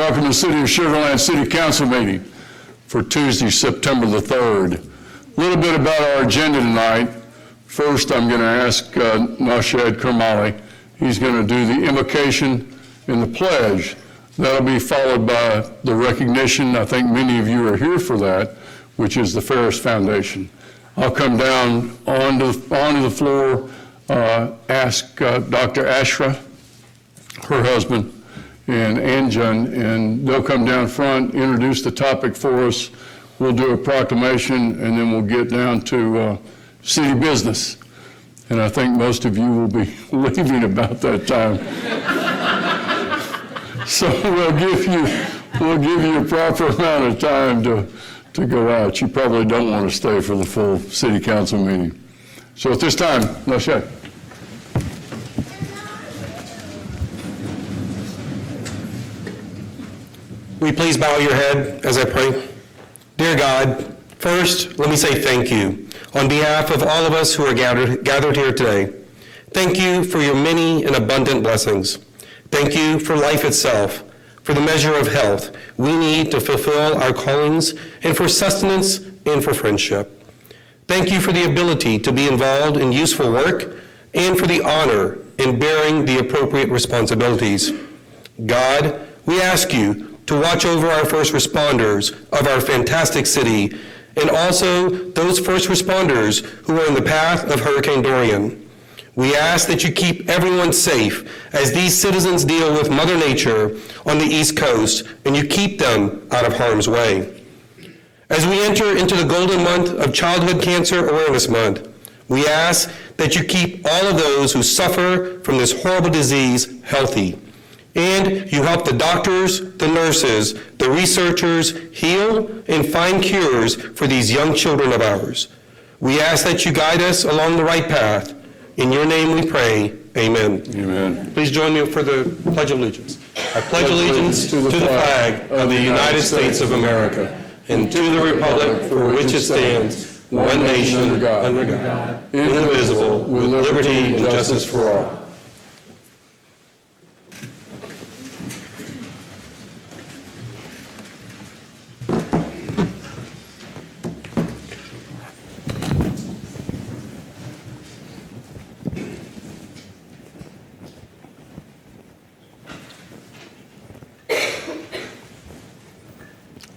welcome to the City of Sugar Land City Council meeting for Tuesday, September the 3rd. A little bit about our agenda tonight. First, I'm going to ask Nashed Kermali. He's going to do the invocation and the pledge. That'll be followed by the recognition. I think many of you are here for that, which is the Ferris Foundation. I'll come down onto the floor, ask Dr. Ashra, her husband, and Anjan, and they'll come down front, introduce the topic for us. We'll do a proclamation, and then we'll get down to city business. And I think most of you will be leaving about that time. So we'll give you a proper amount of time to go out. You probably don't want to stay for the full city council meeting. So at this time, Nashed. Will you please bow your head as I pray? Dear God, first, let me say thank you on behalf of all of us who are gathered here today. Thank you for your many and abundant blessings. Thank you for life itself, for the measure of health we need to fulfill our callings, and for sustenance and for friendship. Thank you for the ability to be involved in useful work and for the honor in bearing the appropriate responsibilities. God, we ask you to watch over our first responders of our fantastic city, and also those first responders who are in the path of Hurricane Dorian. We ask that you keep everyone safe as these citizens deal with Mother Nature on the East Coast, and you keep them out of harm's way. As we enter into the golden month of Childhood Cancer Awareness Month, we ask that you keep all of those who suffer from this horrible disease healthy. And you help the doctors, the nurses, the researchers heal and find cures for these young children of ours. We ask that you guide us along the right path. In your name we pray, amen. Amen. Please join me for the Pledge of Allegiance. I pledge allegiance to the flag of the United States of America and to the republic for which it stands, one nation under God, indivisible, with liberty and justice for all.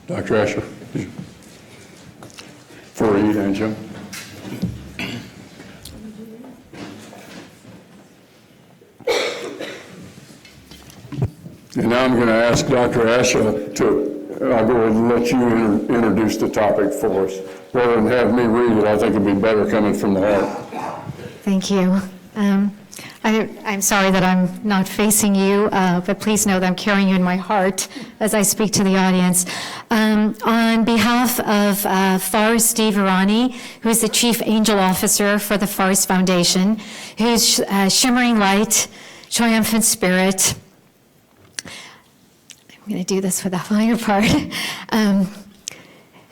Dr. Asher, for you, Anjan. And now I'm going to ask Dr. Asher I'll go ahead and let you introduce the topic for us. Rather than have me read it, I think it'd be better coming from the heart. Thank you. I'm sorry that I'm not facing you, but please know that I'm carrying you in my heart as I speak to the audience. On behalf of Forrest D. Virani, who is the Chief Angel Officer for the Forrest Foundation, who's Shimmering Light, Triumphant Spirit. I'm going to do this for the higher part.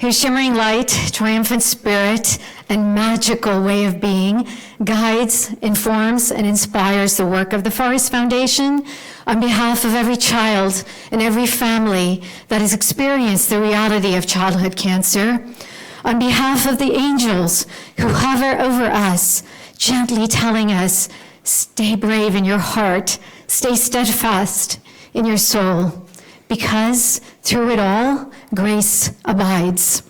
Whose shimmering light, triumphant spirit, and magical way of being guides, informs, and inspires the work of the Forrest Foundation on behalf of every child and every family that has experienced the reality of childhood cancer, on behalf of the angels who hover over us, gently telling us, stay brave in your heart, stay steadfast in your soul, because through it all, grace abides.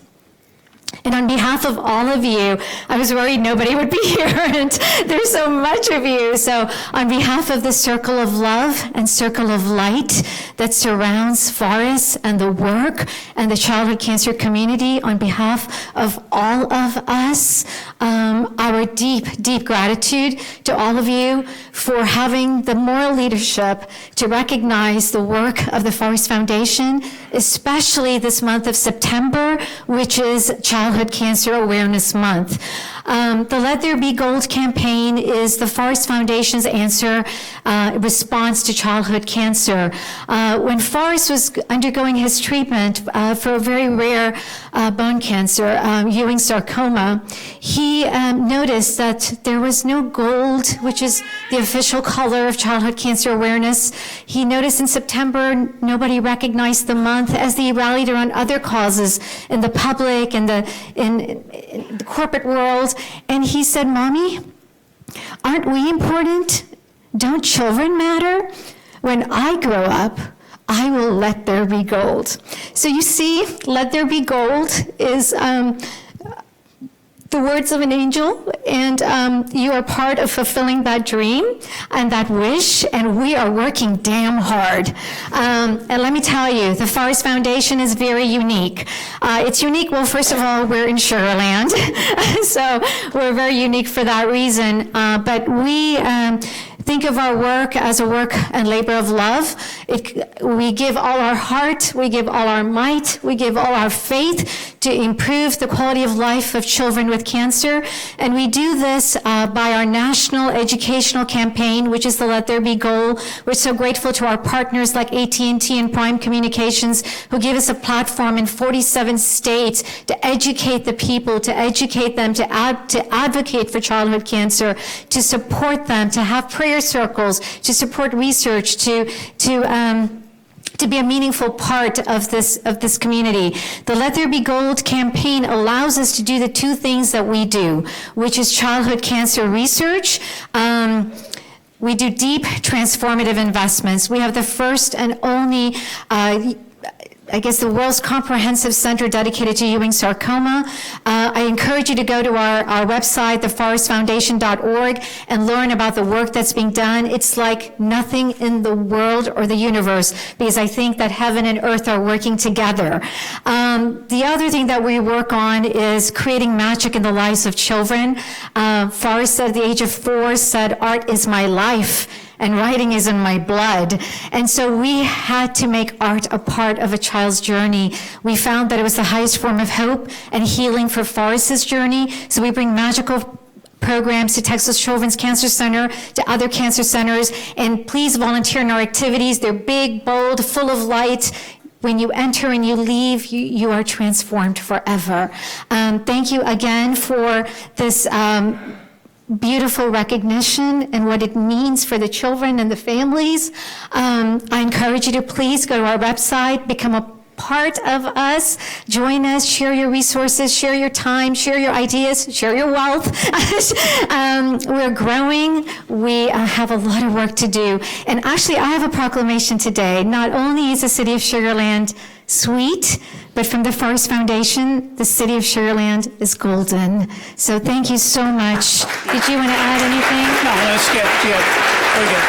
And on behalf of all of you, I was worried nobody would be here, and there's so much of you. So on behalf of the circle of love and circle of light that surrounds Forrest and the work and the childhood cancer community, on behalf of all of us, our deep, deep gratitude to all of you for having the moral leadership to recognize the work of the Forrest Foundation, especially this month of September, which is Childhood Cancer Awareness Month. The Let There Be Gold campaign is the Forrest Foundation's response to childhood cancer. When Forrest was undergoing his treatment for a very rare bone cancer, Ewing sarcoma, he noticed that there was no gold, which is the official color of childhood cancer awareness. He noticed in September nobody recognized the month as they rallied around other causes in the public and in the corporate world. And he said, "Mommy, aren't we important? Don't children matter? When I grow up, I will let there be gold." So you see, let there be gold is the words of an angel, and you are part of fulfilling that dream and that wish, and we are working damn hard. And let me tell you, the Forrest Foundation is very unique. It's unique, well, first of all, we're in Sugar Land, so we're very unique for that reason, but we think of our work as a work and labor of love. We give all our heart, we give all our might, we give all our faith to improve the quality of life of children with cancer. And we do this by our national educational campaign, which is the Let There Be Goal. We're so grateful to our partners like AT&T and Prime Communications, who give us a platform in 47 states to educate the people, to educate them, to advocate for childhood cancer, to support them, to have prayer circles, to support research, to be a meaningful part of this community. The Let There Be Gold campaign allows us to do the two things that we do, which is childhood cancer research. We do deep transformative investments. We have the first and only the world's comprehensive center dedicated to Ewing sarcoma. I encourage you to go to our website, theforrestfoundation.org, and learn about the work that's being done. It's like nothing in the world or the universe, because I think that heaven and earth are working together. The other thing that we work on is creating magic in the lives of children. Forrest, at the age of 4, said, "Art is my life, and writing is in my blood." And so we had to make art a part of a child's journey. We found that it was the highest form of hope and healing for Forrest's journey. So we bring magical programs to Texas Children's Cancer Center, to other cancer centers, and please volunteer in our activities. They're big, bold, full of light. When you enter and you leave, you are transformed forever. Thank you again for this beautiful recognition and what it means for the children and the families. I encourage you to please go to our website, become a part of us, join us, share your resources, share your time, share your ideas, share your wealth. We're growing. We have a lot of work to do. And actually, I have a proclamation today. Not only is the city of Sugar Land sweet, but from the Forrest Foundation, the city of Sugar Land is golden. So thank you so much. Did you want to add anything? No, that's good. Very good.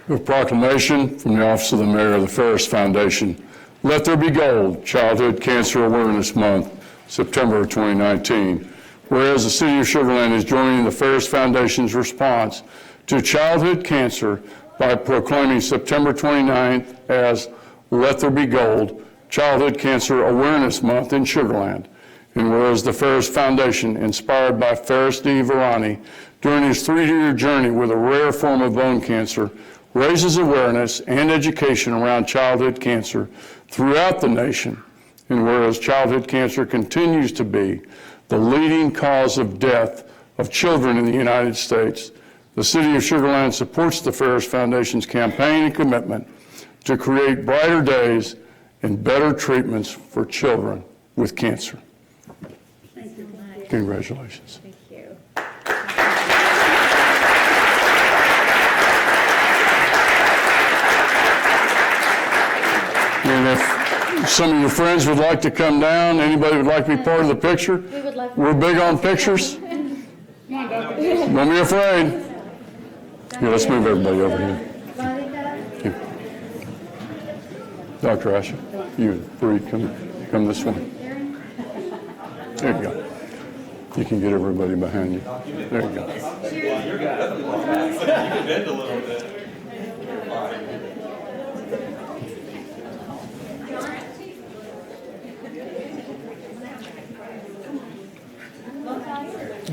A proclamation from the Office of the Mayor of the Forrest Foundation. Let There Be Gold, Childhood Cancer Awareness Month, September of 2019. Whereas the City of Sugar Land is joining the Forrest Foundation's response to childhood cancer by proclaiming September 29th as Let There Be Gold, Childhood Cancer Awareness Month in Sugar Land. And whereas the Forrest Foundation, inspired by Forrest D. Virani, during his 3-year journey with a rare form of bone cancer, raises awareness and education around childhood cancer throughout the nation. And whereas childhood cancer continues to be the leading cause of death of children in the United States, the City of Sugar Land supports the Forrest Foundation's campaign and commitment to create brighter days and better treatments for children with cancer. Thank you. Congratulations. Thank you. And if some of your friends would like to come down, anybody would like to be part of the picture? We would love We're big on pictures. Don't be afraid. Here, let's move everybody over here. Dr. Asher, you, Bree, come this way. There you go. You can get everybody behind you. There you go. There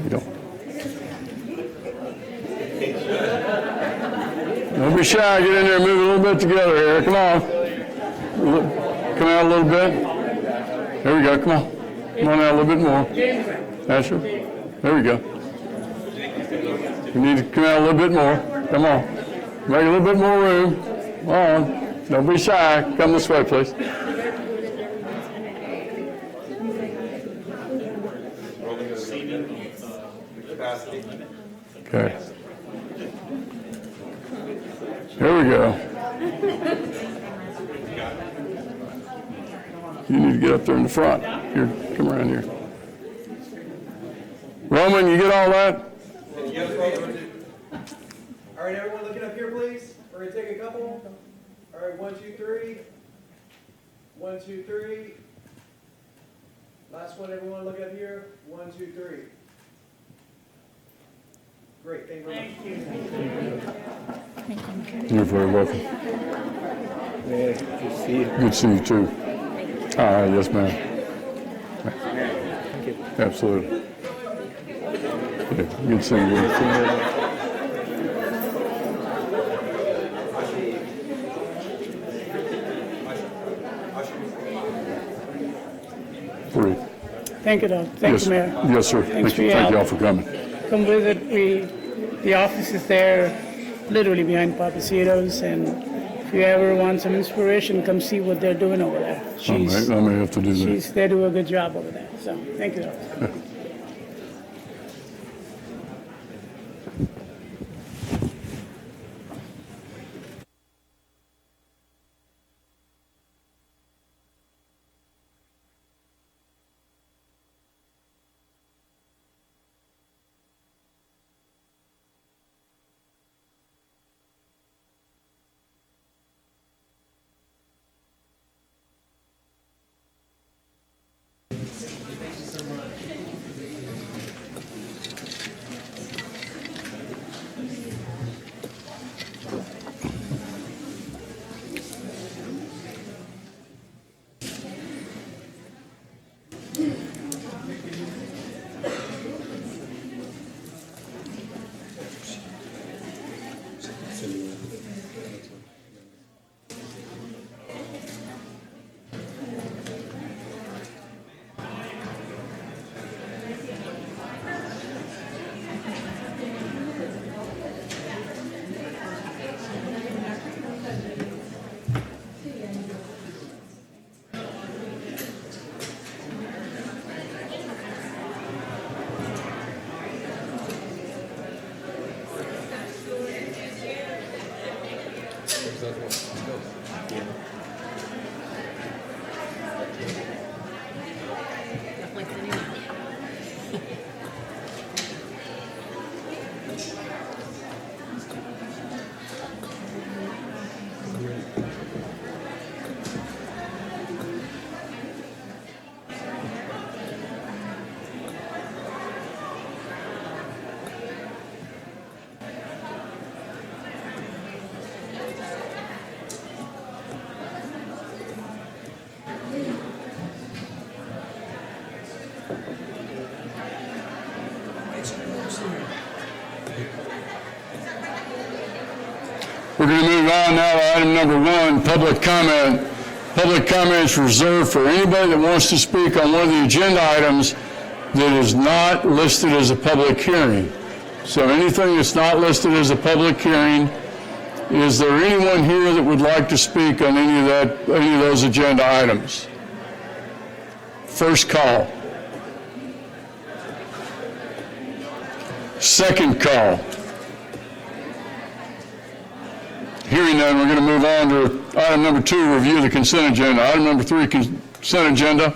you go. Don't be shy. Get in there and move a little bit together here. Come on. Come out a little bit. There we go. Come on. Come on out a little bit more. That's it. There we go. You need to come out a little bit more. Come on. Make a little bit more room. Come on. Don't be shy. Come this way, please. Okay. Here we go. You need to get up there in the front. Here, come around here. Roman, you get all that? All right, everyone looking up here, please. We're going to take a couple. All right, 1, 2, 3. 1, 2, 3. Last one, everyone look up here. 1, 2, 3. Great, thank you very much. You're very welcome. Good to see you too. Yes, ma'am. Absolutely. Yeah, good seeing you. Three. Thank you, Doug. Thank Yes, you, Mayor. yes, sir. Thanks Thank for you. your Thank help. y'all for coming. Come visit. The office is there, literally behind Papasitos, and if you ever want some inspiration, come see what they're doing over there. I may have to do that. They do a good job over there. So, thank you, Doug. We're going to move on now to item number 1, public comment. Public comment is reserved for anybody that wants to speak on one of the agenda items that is not listed as a public hearing. So anything that's not listed as a public hearing, is there anyone here that would like to speak on any of those agenda items? First call. Second call. Hearing none, we're going to move on to item number 2, review the consent agenda. Item number 3, consent agenda.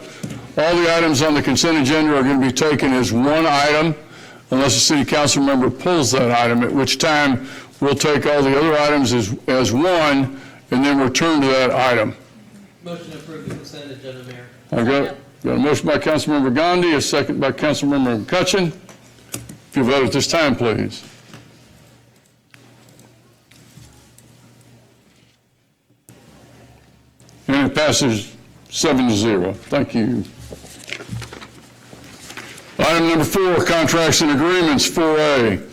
All the items on the consent agenda are going to be taken as one item unless a city council member pulls that item, at which time we'll take all the other items as one and then return to that item. Motion to approve the consent agenda, Mayor. I've got a motion by Councilmember Gandhi, a second by Councilmember McCutcheon. If you vote at this time, please. and it passes 7-0. Thank you. Item number 4, contracts and agreements, 4A.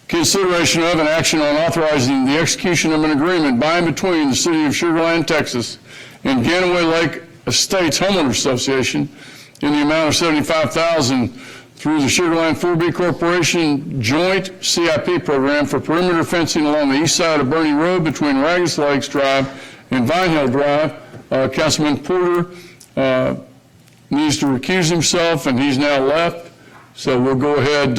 Consideration of and action on authorizing the execution of an agreement by and between the City of Sugar Land, Texas, and Ganaway Lake Estates Homeowners Association in the amount of $75,000 through the Sugar Land 4B Corporation Joint CIP Program for perimeter fencing along the east side of Bernie Road between Ragus Lakes Drive and Vine Hill Drive. Councilman Porter needs to recuse himself, and he's now left. So we'll go ahead.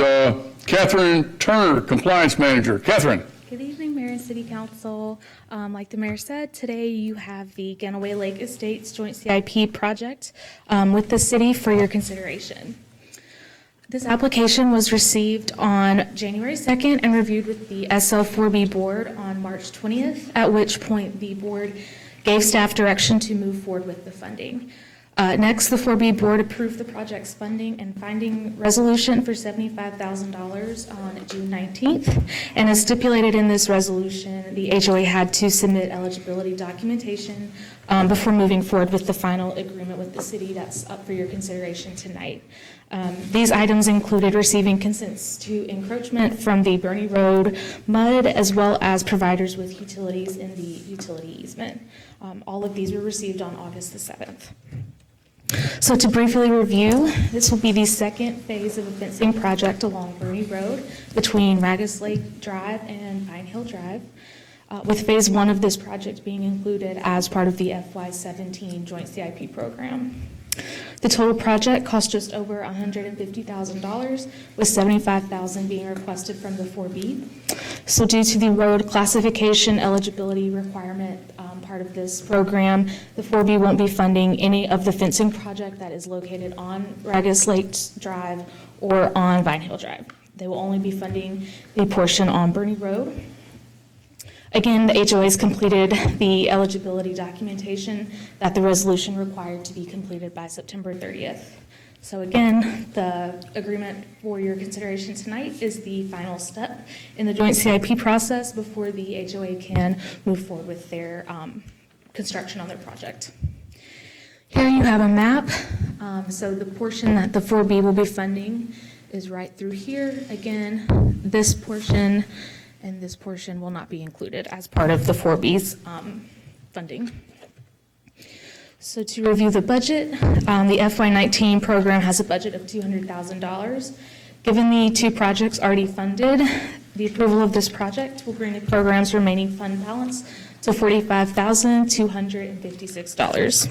Catherine Turner, Compliance Manager. Catherine. Good evening, Mayor and City Council. Like the Mayor said, today you have the Ganaway Lake Estates Joint CIP project with the city for your consideration. This application was received on January 2nd and reviewed with the SL4B board on March 20th, at which point the board gave staff direction to move forward with the funding. Next, the 4B board approved the project's funding and finding resolution for $75,000 on June 19th. And as stipulated in this resolution, the HOA had to submit eligibility documentation before moving forward with the final agreement with the city that's up for your consideration tonight. These items included receiving consents to encroachment from the Bernie Road MUD, as well as providers with utilities in the utility easement. All of these were received on August the 7th. So to briefly review, this will be the second phase of a fencing project along Bernie Road between Ragus Lake Drive and Vine Hill Drive, with phase 1 of this project being included as part of the FY17 Joint CIP program. The total project cost just over $150,000, with $75,000 being requested from the 4B. So due to the road classification eligibility requirement part of this program, the 4B won't be funding any of the fencing project that is located on Ragus Lake Drive or on Vine Hill Drive. They will only be funding the portion on Bernie Road. Again, the HOA has completed the eligibility documentation that the resolution required to be completed by September 30th. So again, the agreement for your consideration tonight is the final step in the joint CIP process before the HOA can move forward with their construction on their project. Here you have a map. So the portion that the 4B will be funding is right through here. Again, this portion and this portion will not be included as part of the 4B's funding. So to review the budget, the FY19 program has a budget of $200,000. Given the 2 projects already funded, the approval of this project will bring the program's remaining fund balance to $45,256.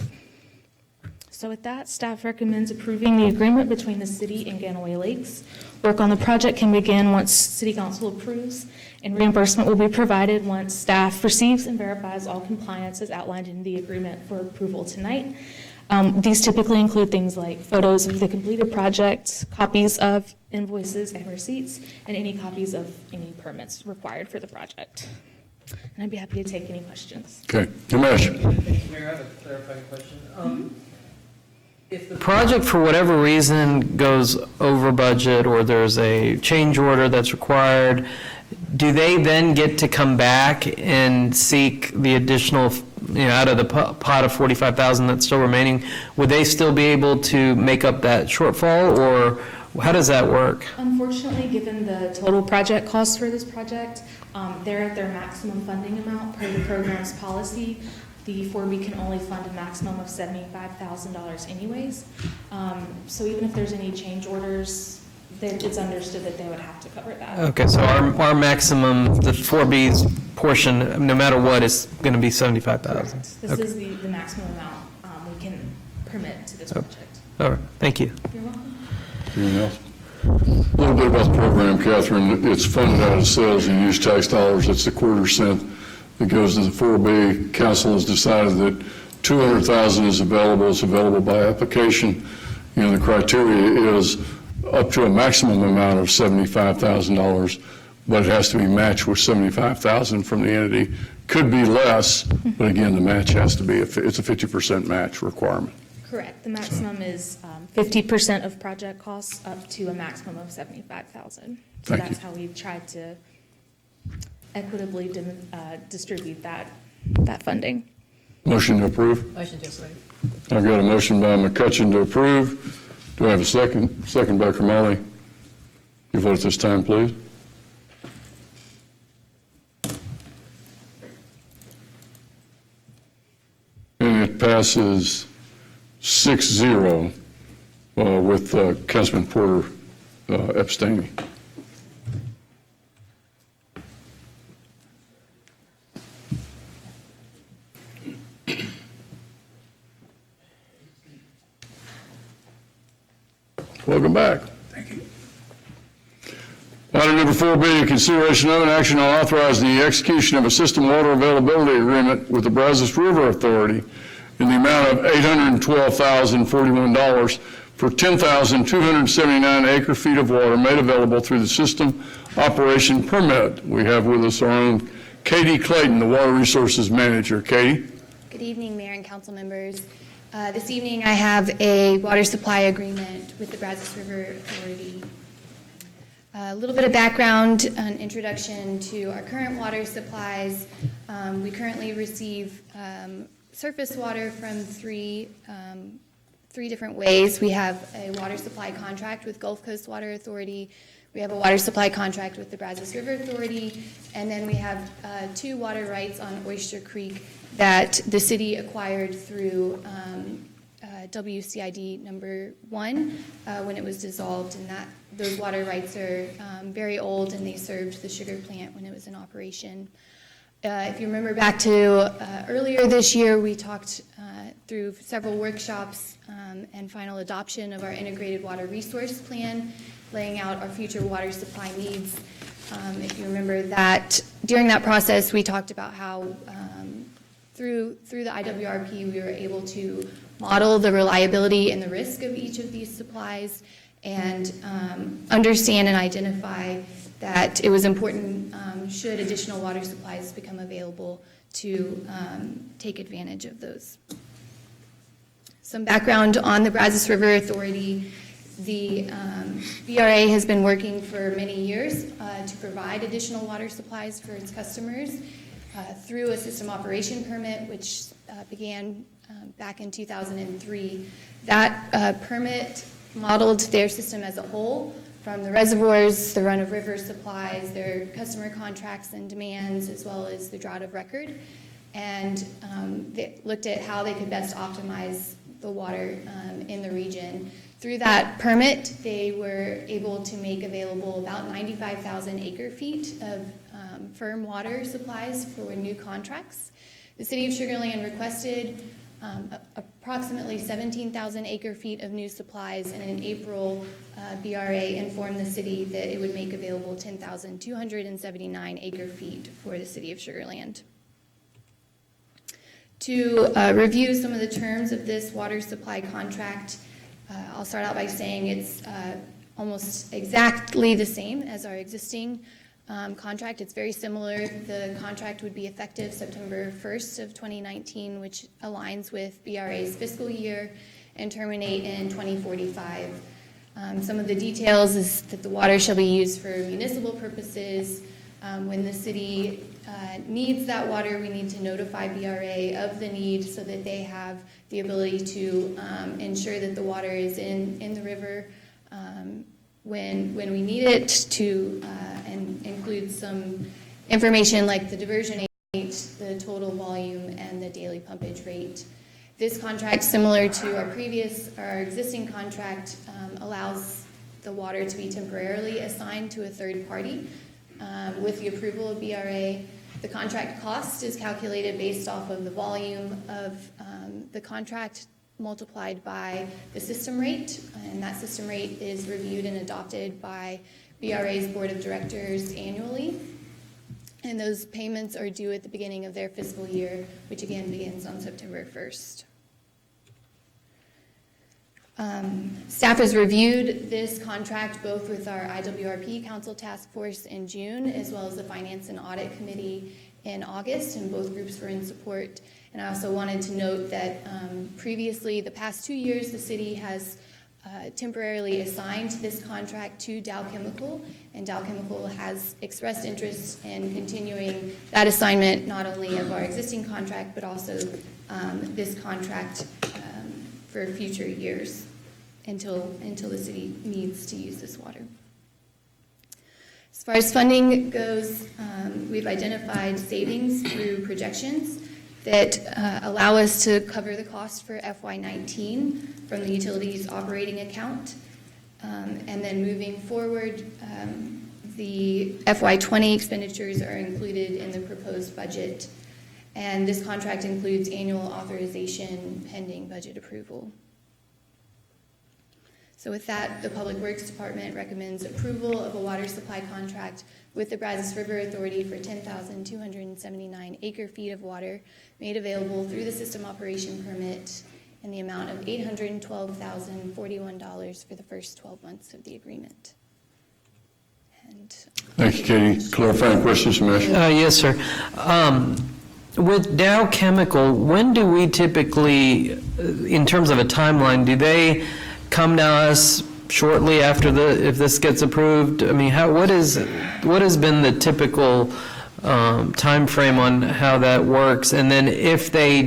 So with that, staff recommends approving the agreement between the city and Ganaway Lakes. Work on the project can begin once City Council approves, and reimbursement will be provided once staff receives and verifies all compliance as outlined in the agreement for approval tonight. These typically include things like photos of the completed project, copies of invoices and receipts, and any copies of any permits required for the project. And I'd be happy to take any questions. Okay. Dinesh. Thank you, Mayor. I have a clarifying question. If the Project, for whatever reason, goes over budget or there's a change order that's required, do they then get to come back and seek the additional, out of the pot of $45,000 that's still remaining? Would they still be able to make up that shortfall, or how does that work? Unfortunately, given the total project costs for this project, they're at their maximum funding amount per the program's policy. The 4B can only fund a maximum of $75,000 anyways. So even if there's any change orders, it's understood that they would have to cover that. Okay, so our maximum, the 4B's portion, no matter what, is going to be $75,000. This is the maximum amount we can permit to this project. All right, thank you. You're welcome. Anything else? A little bit about the program, Catherine. It's funded out of sales and use tax dollars. It's the $0.25 that goes to the 4B. Council has decided that $200,000 is available. It's available by application. The criteria is up to a maximum amount of $75,000, but it has to be matched with $75,000 from the entity. Could be less, but again, the match has to be, it's a 50% match requirement. Correct. The maximum is 50% of project costs up to a maximum of $75,000. So that's how we've tried to equitably distribute that funding. Motion to approve? Motion to approve. I've got a motion by McCutcheon to approve. Do I have a second? Second by Kamali. You vote at this time, please. And it passes 6-0 with Councilman Porter abstaining. Welcome back. Thank you. Item number 4B, consideration of an action on authorizing the execution of a system water availability agreement with the Brazos River Authority in the amount of $812,041 for 10,279 acre-feet of water made available through the system operation permit. We have with us our own Katie Clayton, the Water Resources Manager. Katie? Good evening, Mayor and council members. This evening I have a water supply agreement with the Brazos River Authority. A little bit of background, an introduction to our current water supplies. We currently receive surface water from three different ways. We have a water supply contract with Gulf Coast Water Authority. We have a water supply contract with the Brazos River Authority, and then we have 2 water rights on Oyster Creek that the city acquired through WCID number 1 when it was dissolved, and those water rights are very old, and they served the sugar plant when it was in operation. If you remember back to earlier this year, we talked through several workshops and final adoption of our integrated water resource plan, laying out our future water supply needs. If you remember that, during that process, we talked about how through the IWRP, we were able to model the reliability and the risk of each of these supplies and understand and identify that it was important, should additional water supplies become available, to take advantage of those. Some background on the Brazos River Authority. The BRA has been working for many years to provide additional water supplies for its customers through a system operation permit, which began back in 2003. That permit modeled their system as a whole, from the reservoirs, the run-of-river supplies, their customer contracts and demands, as well as the drought of record, and they looked at how they could best optimize the water in the region. Through that permit, they were able to make available about 95,000 acre-feet of firm water supplies for new contracts. The City of Sugar Land requested approximately 17,000 acre-feet of new supplies, and in April, BRA informed the city that it would make available 10,279 acre-feet for the City of Sugar Land. To review some of the terms of this water supply contract, I'll start out by saying it's almost exactly the same as our existing contract. It's very similar. The contract would be effective September 1st of 2019, which aligns with BRA's fiscal year, and terminate in 2045. Some of the details is that the water shall be used for municipal purposes. When the city needs that water, we need to notify BRA of the need so that they have the ability to ensure that the water is in the river when we need it, to and include some information like the diversion rate, the total volume, and the daily pumpage rate. This contract, similar to our existing contract, allows the water to be temporarily assigned to a third party with the approval of BRA. The contract cost is calculated based off of the volume of the contract multiplied by the system rate, and that system rate is reviewed and adopted by BRA's Board of Directors annually, and those payments are due at the beginning of their fiscal year, which again begins on September 1st. Staff has reviewed this contract both with our IWRP Council Task Force in June, as well as the Finance and Audit Committee in August, and both groups were in support. And I also wanted to note that previously, the past 2 years, the city has temporarily assigned this contract to Dow Chemical, and Dow Chemical has expressed interest in continuing that assignment, not only of our existing contract, but also this contract for future years until the city needs to use this water. As far as funding goes, we've identified savings through projections that allow us to cover the cost for FY19 from the utilities operating account. And then moving forward, the FY20 expenditures are included in the proposed budget. And this contract includes annual authorization pending budget approval. So with that, the Public Works Department recommends approval of a water supply contract with the Brazos River Authority for 10,279 acre-feet of water made available through the system operation permit in the amount of $812,041 for the first 12 months of the agreement. And Thank you, Katie. Clarifying questions, Commissioner? Yes, sir. With Dow Chemical, when do we typically, in terms of a timeline, do they come to us shortly after if this gets approved? I mean, what has been the typical time frame on how that works? And then if they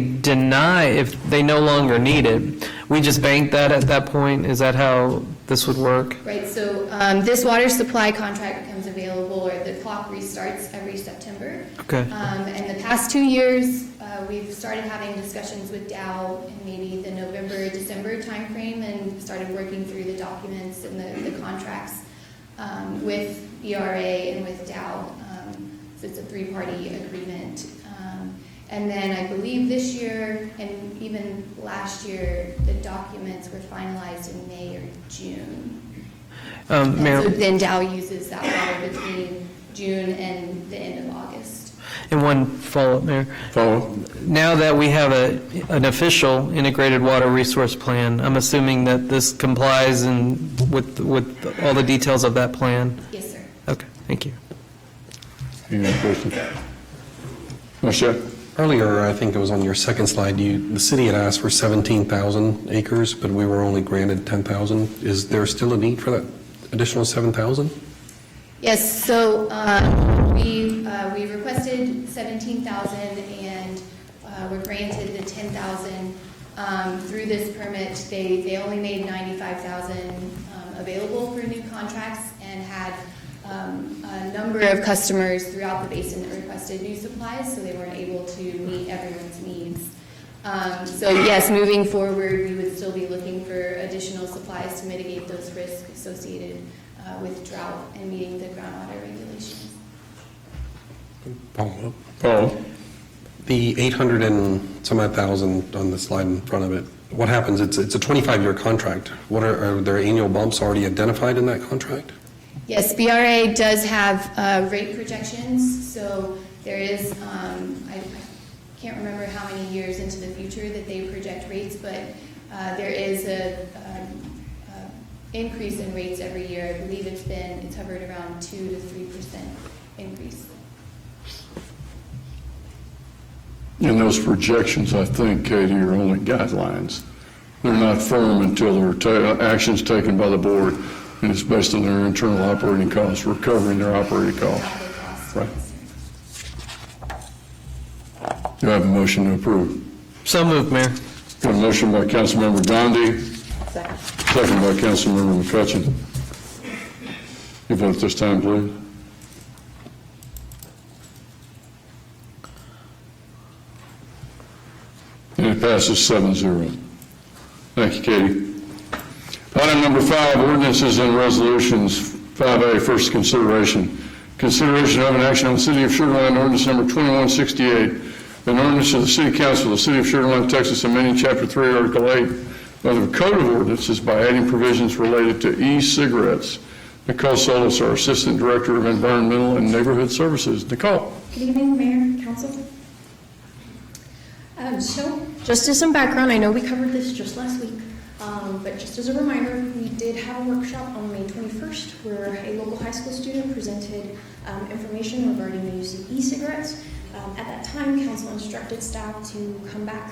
no longer need it, we just bank that at that point? Is that how this would work? right, so this water supply contract becomes available, or the clock restarts every September. Okay. And the past 2 years, we've started having discussions with Dow in maybe the November, December timeframe, and started working through the documents and the contracts with BRA and with Dow. So it's a three-party agreement. And then I believe this year and even last year, the documents were finalized in May or June. Mayor, So then Dow uses that water between June and the end of August. and one follow-up, Mayor. Follow? Now that we have an official integrated water resource plan, I'm assuming that this complies with all the details of that plan? Yes, sir. Okay, thank you. Any other questions? Michelle? Earlier, I think it was on your second slide, the city had asked for 17,000 acres, but we were only granted 10,000. Is there still a need for that additional 7,000? Yes, so we requested 17,000 and were granted the 10,000. Through this permit, they only made 95,000 available for new contracts and had a number of customers throughout the basin that requested new supplies, so they weren't able to meet everyone's needs. So yes, moving forward, we would still be looking for additional supplies to mitigate those risks associated with drought and meeting the groundwater regulations. Follow-up. Paul? The 800 and some odd thousand on the slide in front of it, what happens? It's a 25-year contract. Are there annual bumps already identified in that contract? Yes, BRA does have rate projections, so there is, I can't remember how many years into the future that they project rates, but there is a increase in rates every year. I believe it's hovered around 2 to 3% increase. And those projections, I think, Katie, are only guidelines. They're not firm until there are actions taken by the board, and it's based on their internal operating costs, recovering their operating costs. Right. Do I have a motion to approve? So moved, Mayor. Got a motion by Councilmember Gandhi. Second by Councilmember McCutcheon. You vote this time, please. And it passes 7-0. Thank you, Katie. Item number 5, ordinances and resolutions. 5A, first consideration. Consideration of an action on the City of Sugar Land ordinance number 2168, an ordinance of the City Council of the City of Sugar Land, Texas, amending Chapter 3, Article 8 of the Code of Ordinances by adding provisions related to e-cigarettes. Nicole Solis, our Assistant Director of Environmental and Neighborhood Services. Nicole. Good evening, Mayor, Council. So, just as some background, I know we covered this just last week, but just as a reminder, we did have a workshop on May 21st where a local high school student presented information regarding the use of e-cigarettes. At that time, Council Council instructed staff to come back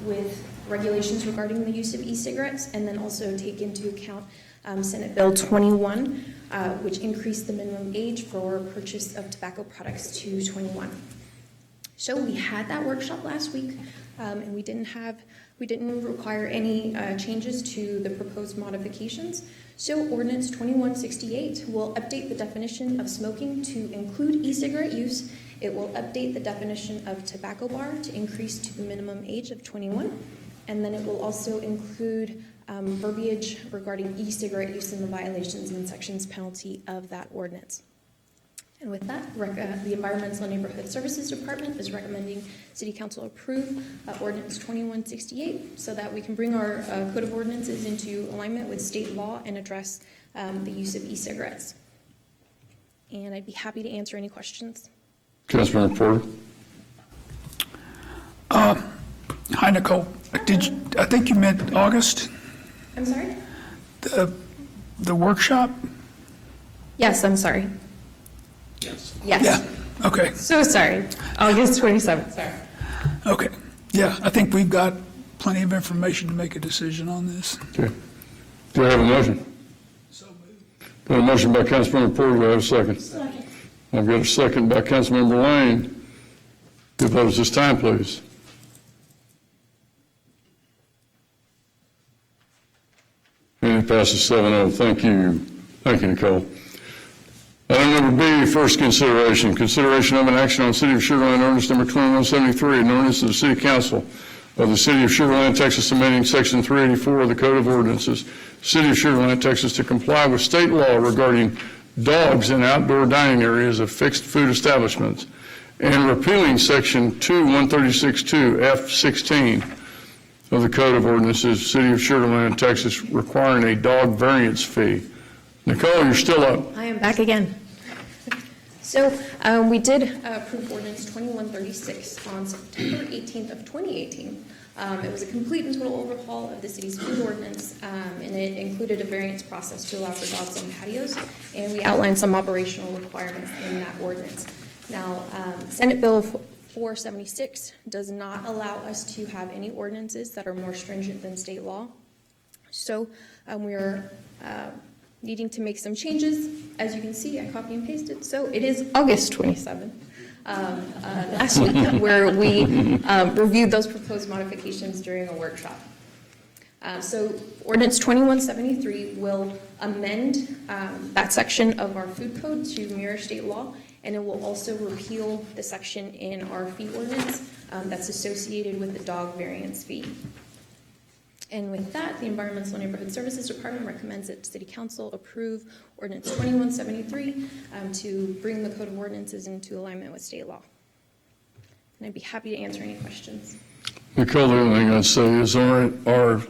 with regulations regarding the use of e-cigarettes, and then also take into account Senate Bill 21, which increased the minimum age for purchase of tobacco products to 21. So we had that workshop last week, and we didn't require any changes to the proposed modifications. So Ordinance 2168 will update the definition of smoking to include e-cigarette use. It will update the definition of tobacco bar to increase to the minimum age of 21. And then it will also include verbiage regarding e-cigarette use in the violations and sections penalty of that ordinance. And with that, the Environmental and Neighborhood Services Department is recommending City Council approve Ordinance 2168 so that we can bring our Code of Ordinances into alignment with state law and address the use of e-cigarettes. And I'd be happy to answer any questions. Councilman Porter. Hi, Nicole. I think you meant August, I'm sorry? the workshop? Yes, I'm sorry. Yes. Yes. Yeah, okay, So sorry. August 27th, sorry. okay. Yeah, I think we've got plenty of information to make a decision on this. Okay. Do I have a motion? Got a motion by Councilmember Porter. Do I have a second? Second. I've got a second by Councilmember Lane. Your vote is this time, please. And it passes 7-0. Thank you. Thank you, Nicole. Item number B, first consideration. Consideration of an action on City of Sugar Land Ordinance number 2173, an ordinance of the City Council of the City of Sugar Land, Texas, amending Section 384 of the Code of Ordinances, City of Sugar Land, Texas, to comply with state law regarding dogs in outdoor dining areas of fixed food establishments, and repealing Section 136(2) F16 of the Code of Ordinances, City of Sugar Land, Texas, requiring a dog variance fee. Nicole, you're still up. I am back again. So we did approve Ordinance 2136 on September 18th of 2018. It was a complete and total overhaul of the city's food ordinance, and it included a variance process to allow for dogs on patios, and we outlined some operational requirements in that ordinance. Now, Senate Bill 476 does not allow us to have any ordinances that are more stringent than state law. So we are needing to make some changes. As you can see, I copy and pasted. So it is August 27th, last week, where we reviewed those proposed modifications during a workshop. So Ordinance 2173 will amend that section of our food code to mirror state law, and it will also repeal the section in our fee ordinance that's associated with the dog variance fee. And with that, the Environmental and Neighborhood Services Department recommends that City Council approve Ordinance 2173 to bring the Code of Ordinances into alignment with state law. And I'd be happy to answer any questions. Nicole, the only thing I'd say is our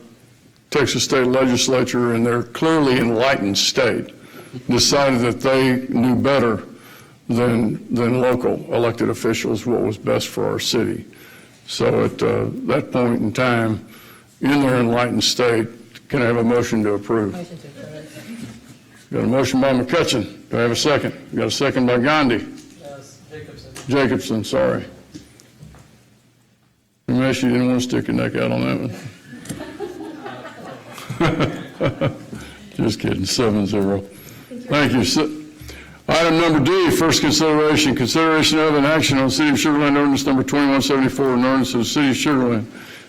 Texas State Legislature, and their clearly enlightened state, decided that they knew better than local elected officials what was best for our city. So at that point in time, in their enlightened state, can I have a motion to approve? Motion to approve. Got a motion by McCutcheon. Do I have a second? Got a second by Gandhi. Jacobson. Jacobson, sorry. Unless you didn't want to stick your neck out on that one. Just kidding, 7-0. Thank you. Item number D, first consideration. Consideration of an action on City of Sugar Land Ordinance number 2174, an ordinance of the City of Sugar Land.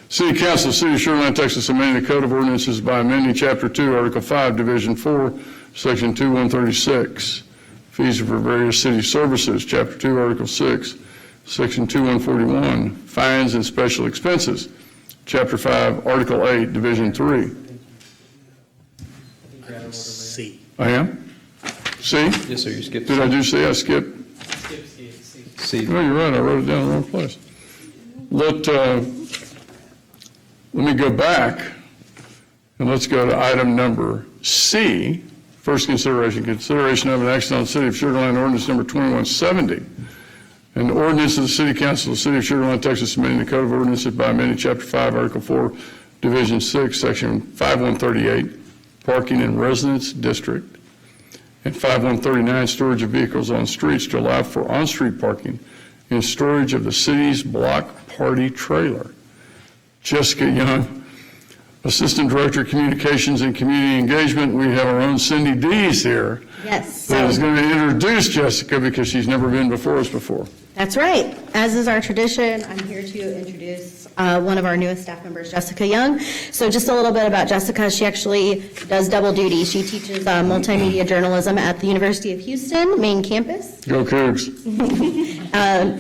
City Council, City of Sugar Land, Texas, amending the Code of Ordinances by amending Chapter 2, Article 5, Division 4, Section 2136, fees for various city services, Chapter 2, Article 6, Section 2141, fines and special expenses, Chapter 5, Article 8, Division 3. C. I am? C? Yes, sir, you skipped. Did I do C? I skipped? C. Oh, you're right, I wrote it down in the wrong place. Let me go back, and let's go to item number C, first consideration of an action on the City of Sugar Land Ordinance number 2170, an ordinance of the City Council of the City of Sugar Land, Texas, amending the Code of Ordinances by amending Chapter 5, Article 4, Division 6, Section 5138, Parking in Residence District, and 5139, storage of vehicles on streets to allow for on-street parking in storage of the city's block party trailer. Jessica Young, Assistant Director of Communications and Community Engagement. We have our own Cindy Dees here. Yes. That is going to introduce Jessica because she's never been before us before. That's right. As is our tradition, I'm here to introduce one of our newest staff members, Jessica Young. So just a little bit about Jessica. She actually does double duty. She teaches multimedia journalism at the University of Houston, main campus. Go Cougs.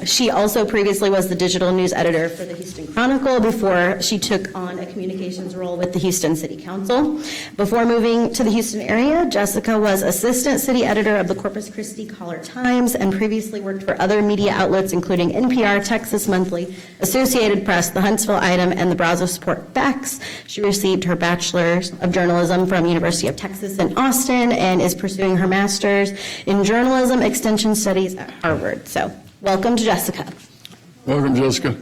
She also previously was the digital news editor for the Houston Chronicle before she took on a communications role with the Houston City Council. Before moving to the Houston area, Jessica was assistant city editor of the Corpus Christi Caller-Times and previously worked for other media outlets including NPR, Texas Monthly, Associated Press, the Huntsville Item, and the Brazos Sport Facts. She received her Bachelor's of Journalism from University of Texas in Austin and is pursuing her Master's in Journalism Extension Studies at Harvard. So, welcome to Jessica. Welcome, Jessica.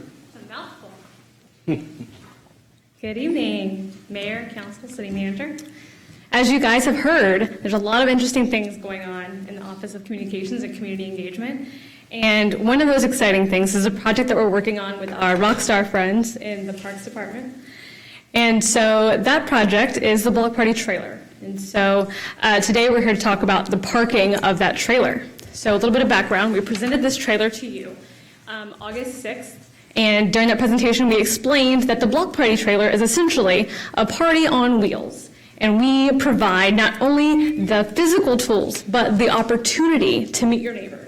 Good evening, Mayor, Council, City Manager. As you guys have heard, there's a lot of interesting things going on in the Office of Communications and Community Engagement. And one of those exciting things is a project that we're working on with our Rockstar friends in the Parks Department. And so that project is the Block Party trailer. And so today we're here to talk about the parking of that trailer. So a little bit of background, we presented this trailer to you August 6th. And during that presentation, we explained that the Block Party trailer is essentially a party on wheels. And we provide not only the physical tools, but the opportunity to meet your neighbors.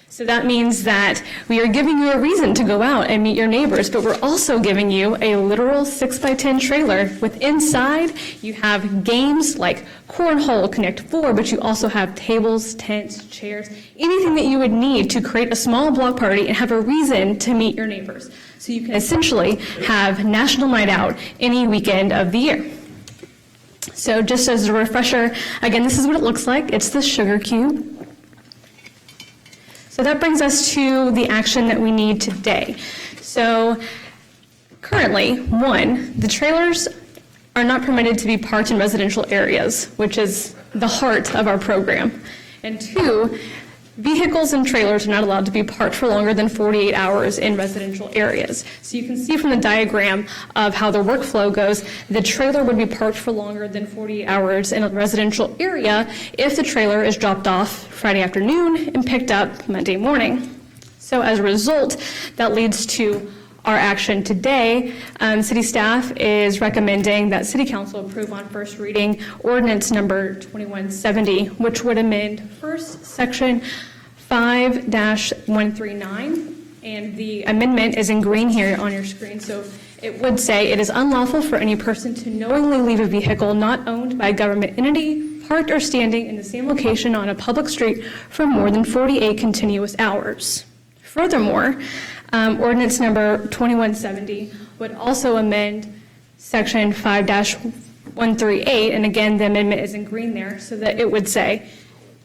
So that means that we are giving you a reason to go out and meet your neighbors, but we're also giving you a literal 6x10 trailer with inside you have games like Cornhole, Connect 4, but you also have tables, tents, chairs, anything that you would need to create a small block party and have a reason to meet your neighbors. So you can essentially have National Night Out any weekend of the year. So just as a refresher, again, this is what it looks like. It's the sugar cube. So that brings us to the action that we need today. So currently, one, the trailers are not permitted to be parked in residential areas, which is the heart of our program. And two, vehicles and trailers are not allowed to be parked for longer than 48 hours in residential areas. So you can see from the diagram of how the workflow goes, the trailer would be parked for longer than 48 hours in a residential area if the trailer is dropped off Friday afternoon and picked up Monday morning. So as a result, that leads to our action today. City staff is recommending that City Council approve on first reading Ordinance number 2170, which would amend first section 5-139, and the amendment is in green here on your screen. So it would say it is unlawful for any person to knowingly leave a vehicle not owned by a government entity, parked or standing in the same location on a public street for more than 48 continuous hours. Furthermore, Ordinance number 2170 would also amend section 5-138, and again, the amendment is in green there, so that it would say,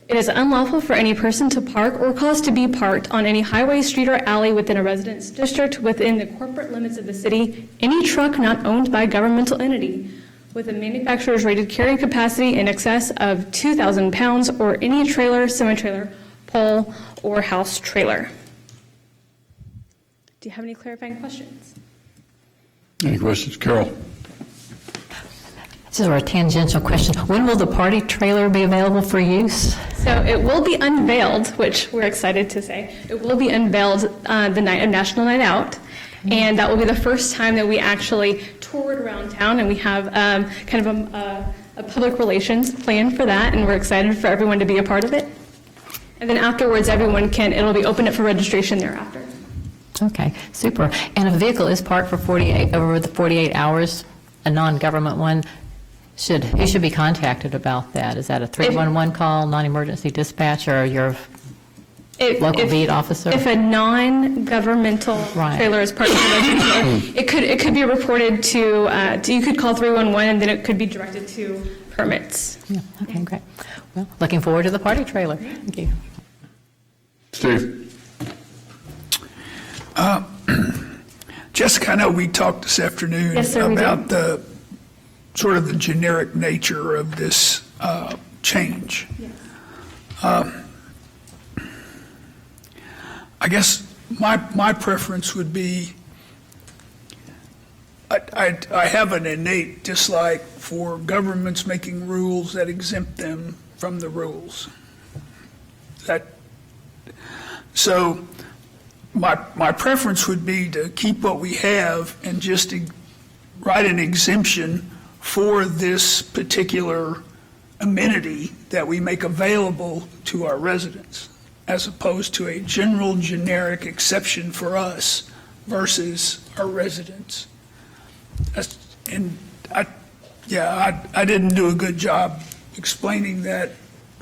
it is unlawful for any person to park or cause to be parked on any highway, street, or alley within a residence district within the corporate limits of the city, any truck not owned by a governmental entity with a manufacturer's rated carrying capacity in excess of 2,000 pounds, or any trailer, semi-trailer, pole, or house trailer. Do you have any clarifying questions? Any questions? Carol? This is a tangential question. When will the party trailer be available for use? So it will be unveiled, which we're excited to say. It will be unveiled the night of National Night Out, and that will be the first time that we actually tour it around town, and we have kind of a public relations plan for that, and we're excited for everyone to be a part of it. And then afterwards, it'll be open up for registration thereafter. Okay, super. And if a vehicle is parked for over the 48 hours, a non-government one, who should be contacted about that? Is that a 311 call, non-emergency dispatch, or your local beat officer? If a non-governmental trailer is parked in the trailer, it could be reported to you could call 311, and then it could be directed to permits. Yeah, okay, great. Well, looking forward to the party trailer. Thank you. Steve? Jessica, I know we talked this afternoon about the sort of the generic nature of this change. Yes. I guess my preference would be, I have an innate dislike for governments making rules that exempt them from the rules. So my preference would be to keep what we have and just write an exemption for this particular amenity that we make available to our residents, as opposed to a general generic exception for us versus our residents. And I didn't do a good job explaining that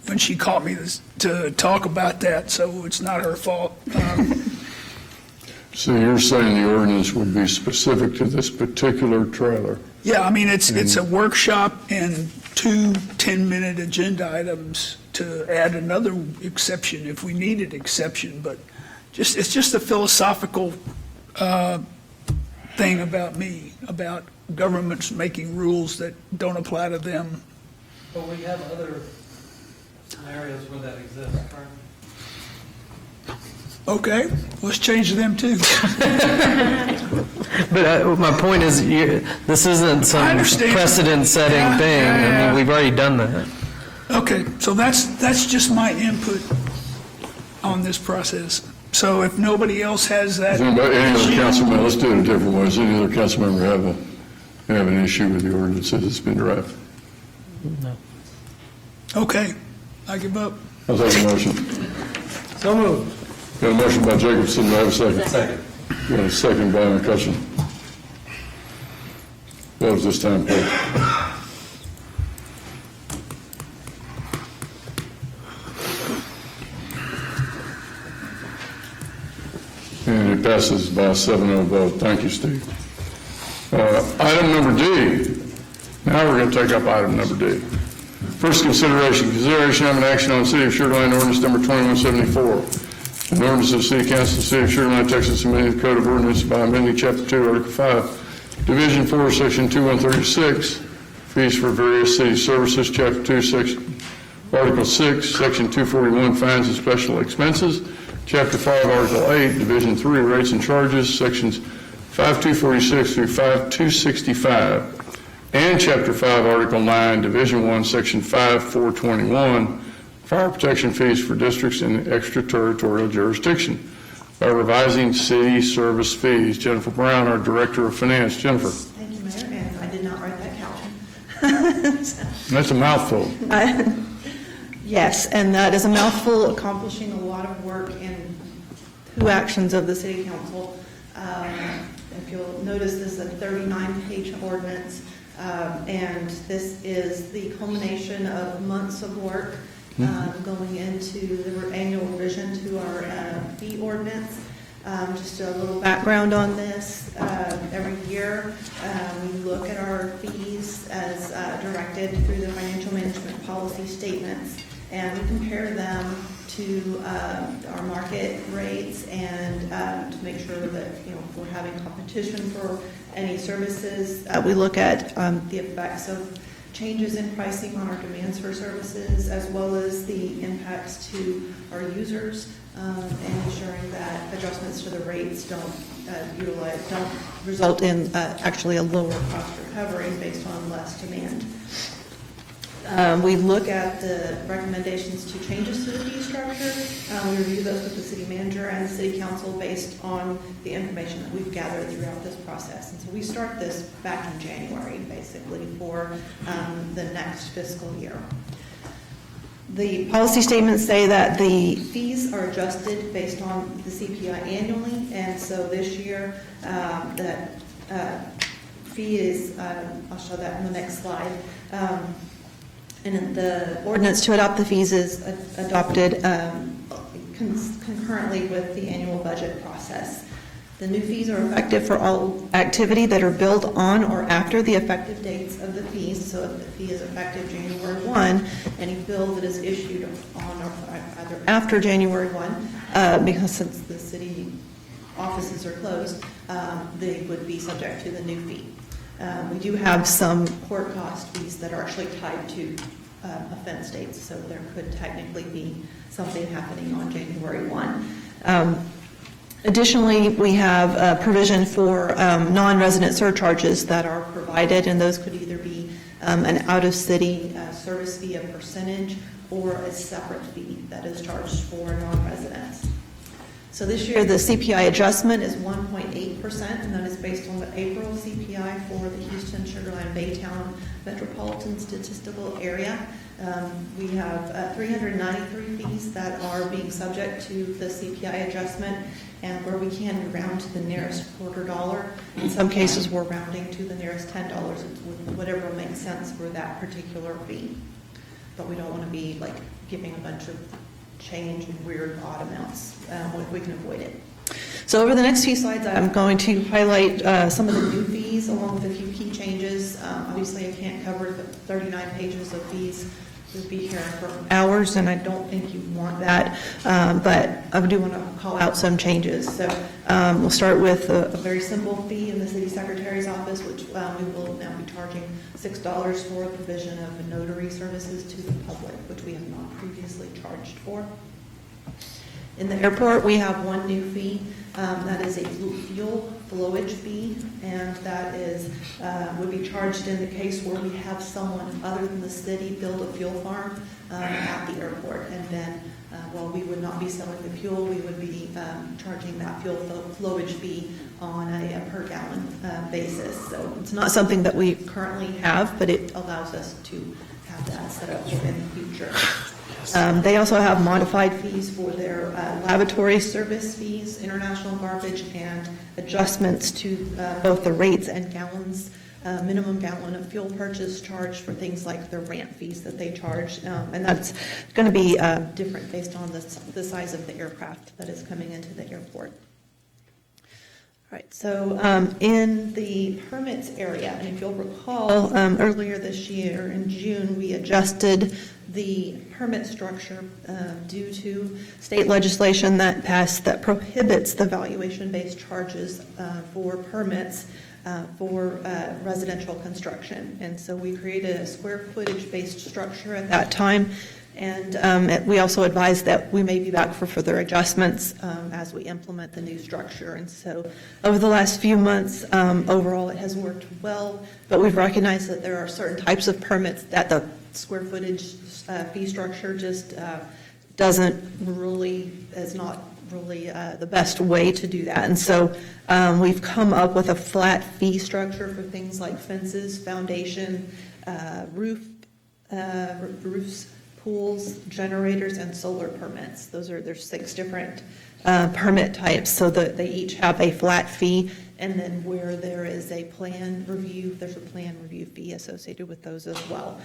when she called me to talk about that, so it's not her fault. So you're saying the ordinance would be specific to this particular trailer? Yeah, I mean, it's a workshop and 2 10-minute agenda items to add another exception if we needed exception, but it's just a philosophical thing about me, about governments making rules that don't apply to them. But we have other scenarios where that exists, correct? Okay, let's change them too. But my point is, this isn't some precedent-setting thing. I mean, we've already done that. Okay, so that's just my input on this process. So if nobody else has that. Any other council member, let's do it a different way. Does any other council member have an issue with the ordinance as it's been drafted? No. Okay, I give up. I'll take a motion. So moved. Got a motion by Jacobson, do I have a second? Second. Got a second by McCutcheon. Vote this time, please. And it passes by a 7-0 vote. Thank you, Steve. Item number D. Now we're going to take up item number D. First consideration of an action on City of Sugar Land Ordinance number 2174. An ordinance of the City Council of the City of Sugar Land, Texas, amending the Code of Ordinances by amending Chapter 2, Article 5, Division 4, Section 2136, fees for various city services, Chapter 2, Section Article 6, Section 241, fines and special expenses, Chapter 5, Article 8, Division 3, rates and charges, Sections 5246 through 5265, and Chapter 5, Article 9, Division 1, Section 5421, fire protection fees for districts in extraterritorial jurisdiction by revising city service fees. Jennifer Brown, our Director of Finance. Jennifer. Thank you, Mayor, and I did not write that caption. That's a mouthful. Yes, and that is a mouthful, accomplishing a lot of work in 2 actions of the City Council. If you'll notice, this is a 39-page ordinance, and this is the culmination of months of work going into the annual revision to our fee ordinance. Just a little background on this. Every year, we look at our fees as directed through the financial management policy statements, and we compare them to our market rates and to make sure that, if we're having competition for any services. We look at the effects of changes in pricing on our demands for services, as well as the impacts to our users, and ensuring that adjustments to the rates don't result in actually a lower cost recovery based on less demand. We look at the recommendations to changes to the fee structure. We review those with the city manager and the city council based on the information that we've gathered throughout this process. And so we start this back in January, basically, for the next fiscal year. The policy statements say that the fees are adjusted based on the CPI annually, and so this year that fee is, I'll show that in the next slide. And the ordinance to adopt the fees is adopted concurrently with the annual budget process. The new fees are effective for all activity that are billed on or after the effective dates of the fees. So if the fee is effective January 1, any bill that is issued on or either after January 1, because since the city offices are closed, they would be subject to the new fee. We do have some court cost fees that are actually tied to offense dates, so there could technically be something happening on January 1. Additionally, we have a provision for non-resident surcharges that are provided, and those could either be an out-of-city service fee, a percentage, or a separate fee that is charged for non-residents. So this year, the CPI adjustment is 1.8%, and that is based on the April CPI for the Houston, Sugar Land, Baytown metropolitan statistical area. We have 393 fees that are being subject to the CPI adjustment, and where we can, we round to the nearest quarter dollar. In some cases, we're rounding to the nearest $10, whatever makes sense for that particular fee. But we don't want to be like giving a bunch of change and weird odd amounts if we can avoid it. So over the next few slides, I'm going to highlight some of the new fees along with a few key changes. Obviously, I can't cover the 39 pages of fees. We'll be here for hours, and I don't think you want that, but I do want to call out some changes. So we'll start with a very simple fee in the city secretary's office, which we will now be charging $6 for provision of notary services to the public, which we have not previously charged for. In the airport, we have one new fee. That is a fuel flowage fee, and that is would be charged in the case where we have someone other than the city build a fuel farm at the airport. And then while we would not be selling the fuel, we would be charging that fuel flowage fee on a per gallon basis. So it's not something that we currently have, but it allows us to have that set up in the future. They also have modified fees for their lavatory service fees, international garbage, and adjustments to both the rates and gallons, minimum gallon of fuel purchase charge for things like the ramp fees that they charge. And that's going to be different based on the size of the aircraft that is coming into the airport. All right, so in the permits area, and if you'll recall, earlier this year in June, we adjusted the permit structure due to state legislation that passed that prohibits the valuation-based charges for permits for residential construction. And so we created a square footage-based structure at that time. And we also advised that we may be back for further adjustments as we implement the new structure. And so over the last few months, overall it has worked well, but we've recognized that there are certain types of permits that the square footage fee structure just is not really the best way to do that. And so we've come up with a flat fee structure for things like fences, foundation, roofs, pools, generators, and solar permits. There's 6 different permit types, so that they each have a flat fee, and then where there is a plan review, there's a plan review fee associated with those as well.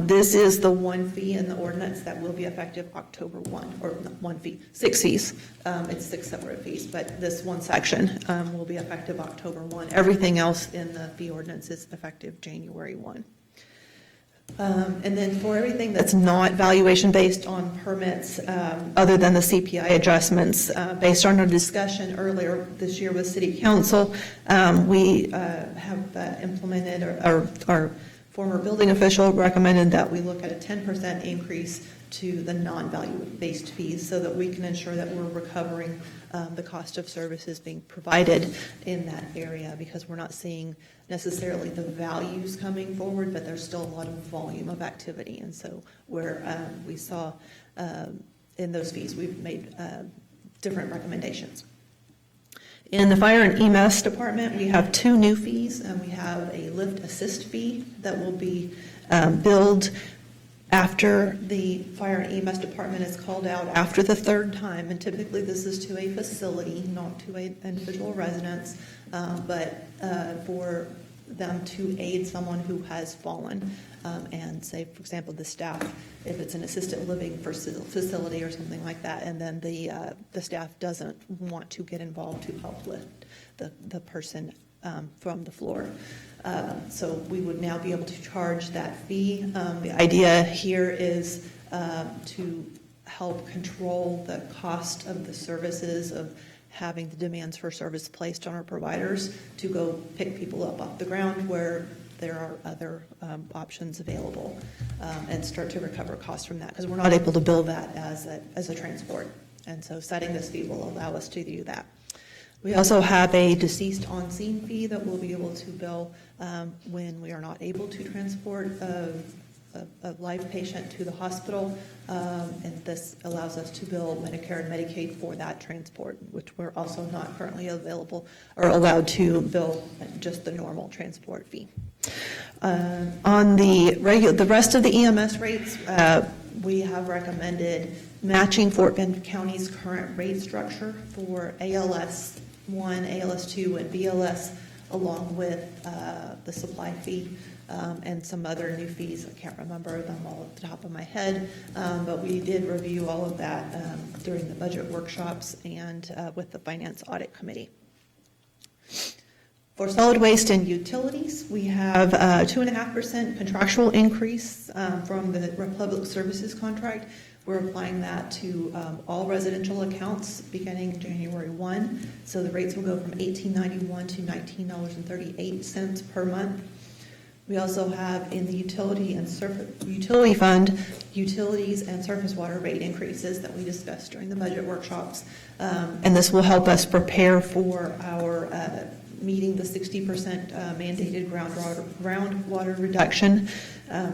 This is the one fee in the ordinance that will be effective October 1, or not one fee, 6 fees. It's 6 separate fees, but this one section will be effective October 1. Everything else in the fee ordinance is effective January 1. And then for everything that's not valuation-based on permits, other than the CPI adjustments, based on our discussion earlier this year with City Council, we have implemented, our former building official recommended that we look at a 10% increase to the non-value-based fees so that we can ensure that we're recovering the cost of services being provided in that area, because we're not seeing necessarily the values coming forward, but there's still a lot of volume of activity. And so where we saw in those fees, we've made different recommendations. In the fire and EMS department, we have 2 new fees, and we have a lift assist fee that will be billed after the fire and EMS department is called out after the 3rd time, and typically this is to a facility, not to an individual residence, but for them to aid someone who has fallen, and say, for example, the staff, if it's an assisted living facility or something like that, and then the staff doesn't want to get involved to help lift the person from the floor. So we would now be able to charge that fee. The idea here is to help control the cost of the services, of having the demands for service placed on our providers to go pick people up off the ground where there are other options available, and start to recover costs from that, because we're not able to bill that as a transport. And so setting this fee will allow us to do that. We also have a deceased on-scene fee that we'll be able to bill when we are not able to transport a live patient to the hospital, and this allows us to bill Medicare and Medicaid for that transport, which we're also not currently available or allowed to bill just the normal transport fee. On the rest of the EMS rates, we have recommended matching Fort Bend County's current rate structure for ALS 1, ALS 2, and BLS, along with the supply fee and some other new fees. I can't remember them all at the top of my head, but we did review all of that during the budget workshops and with the Finance Audit Committee. For solid waste and utilities, we have a 2.5% contractual increase from the Public Services contract. We're applying that to all residential accounts beginning January 1. So the rates will go from $18.91 to $19.38 per month. We also have in the utility fund, utilities and surface water rate increases that we discussed during the budget workshops. And this will help us prepare for our meeting the 60% mandated groundwater reduction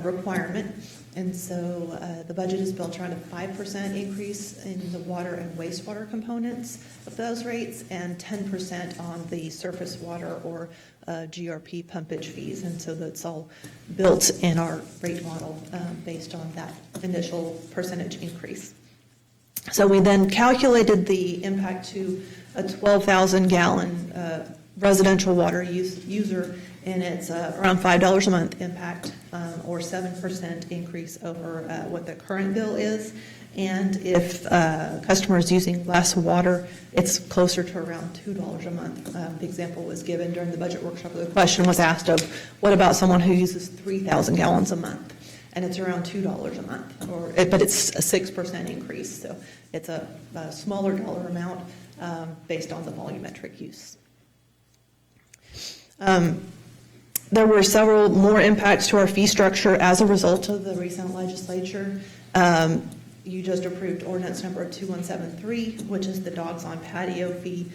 requirement. And so the budget is built around a 5% increase in the water and wastewater components of those rates and 10% on the surface water or GRP pumpage fees. And so that's all built in our rate model based on that initial percentage increase. So we then calculated the impact to a 12,000 gallon residential water user, and it's around $5 a month impact, or 7% increase over what the current bill is. And if customers using less water, it's closer to around $2 a month. The example was given during the budget workshop. The question was asked of, what about someone who uses 3,000 gallons a month? And it's around $2 a month, but it's a 6% increase. So it's a smaller dollar amount based on the volumetric use. There were several more impacts to our fee structure as a result of the recent legislature. You just approved ordinance number 2173, which is the dogs on patio fee.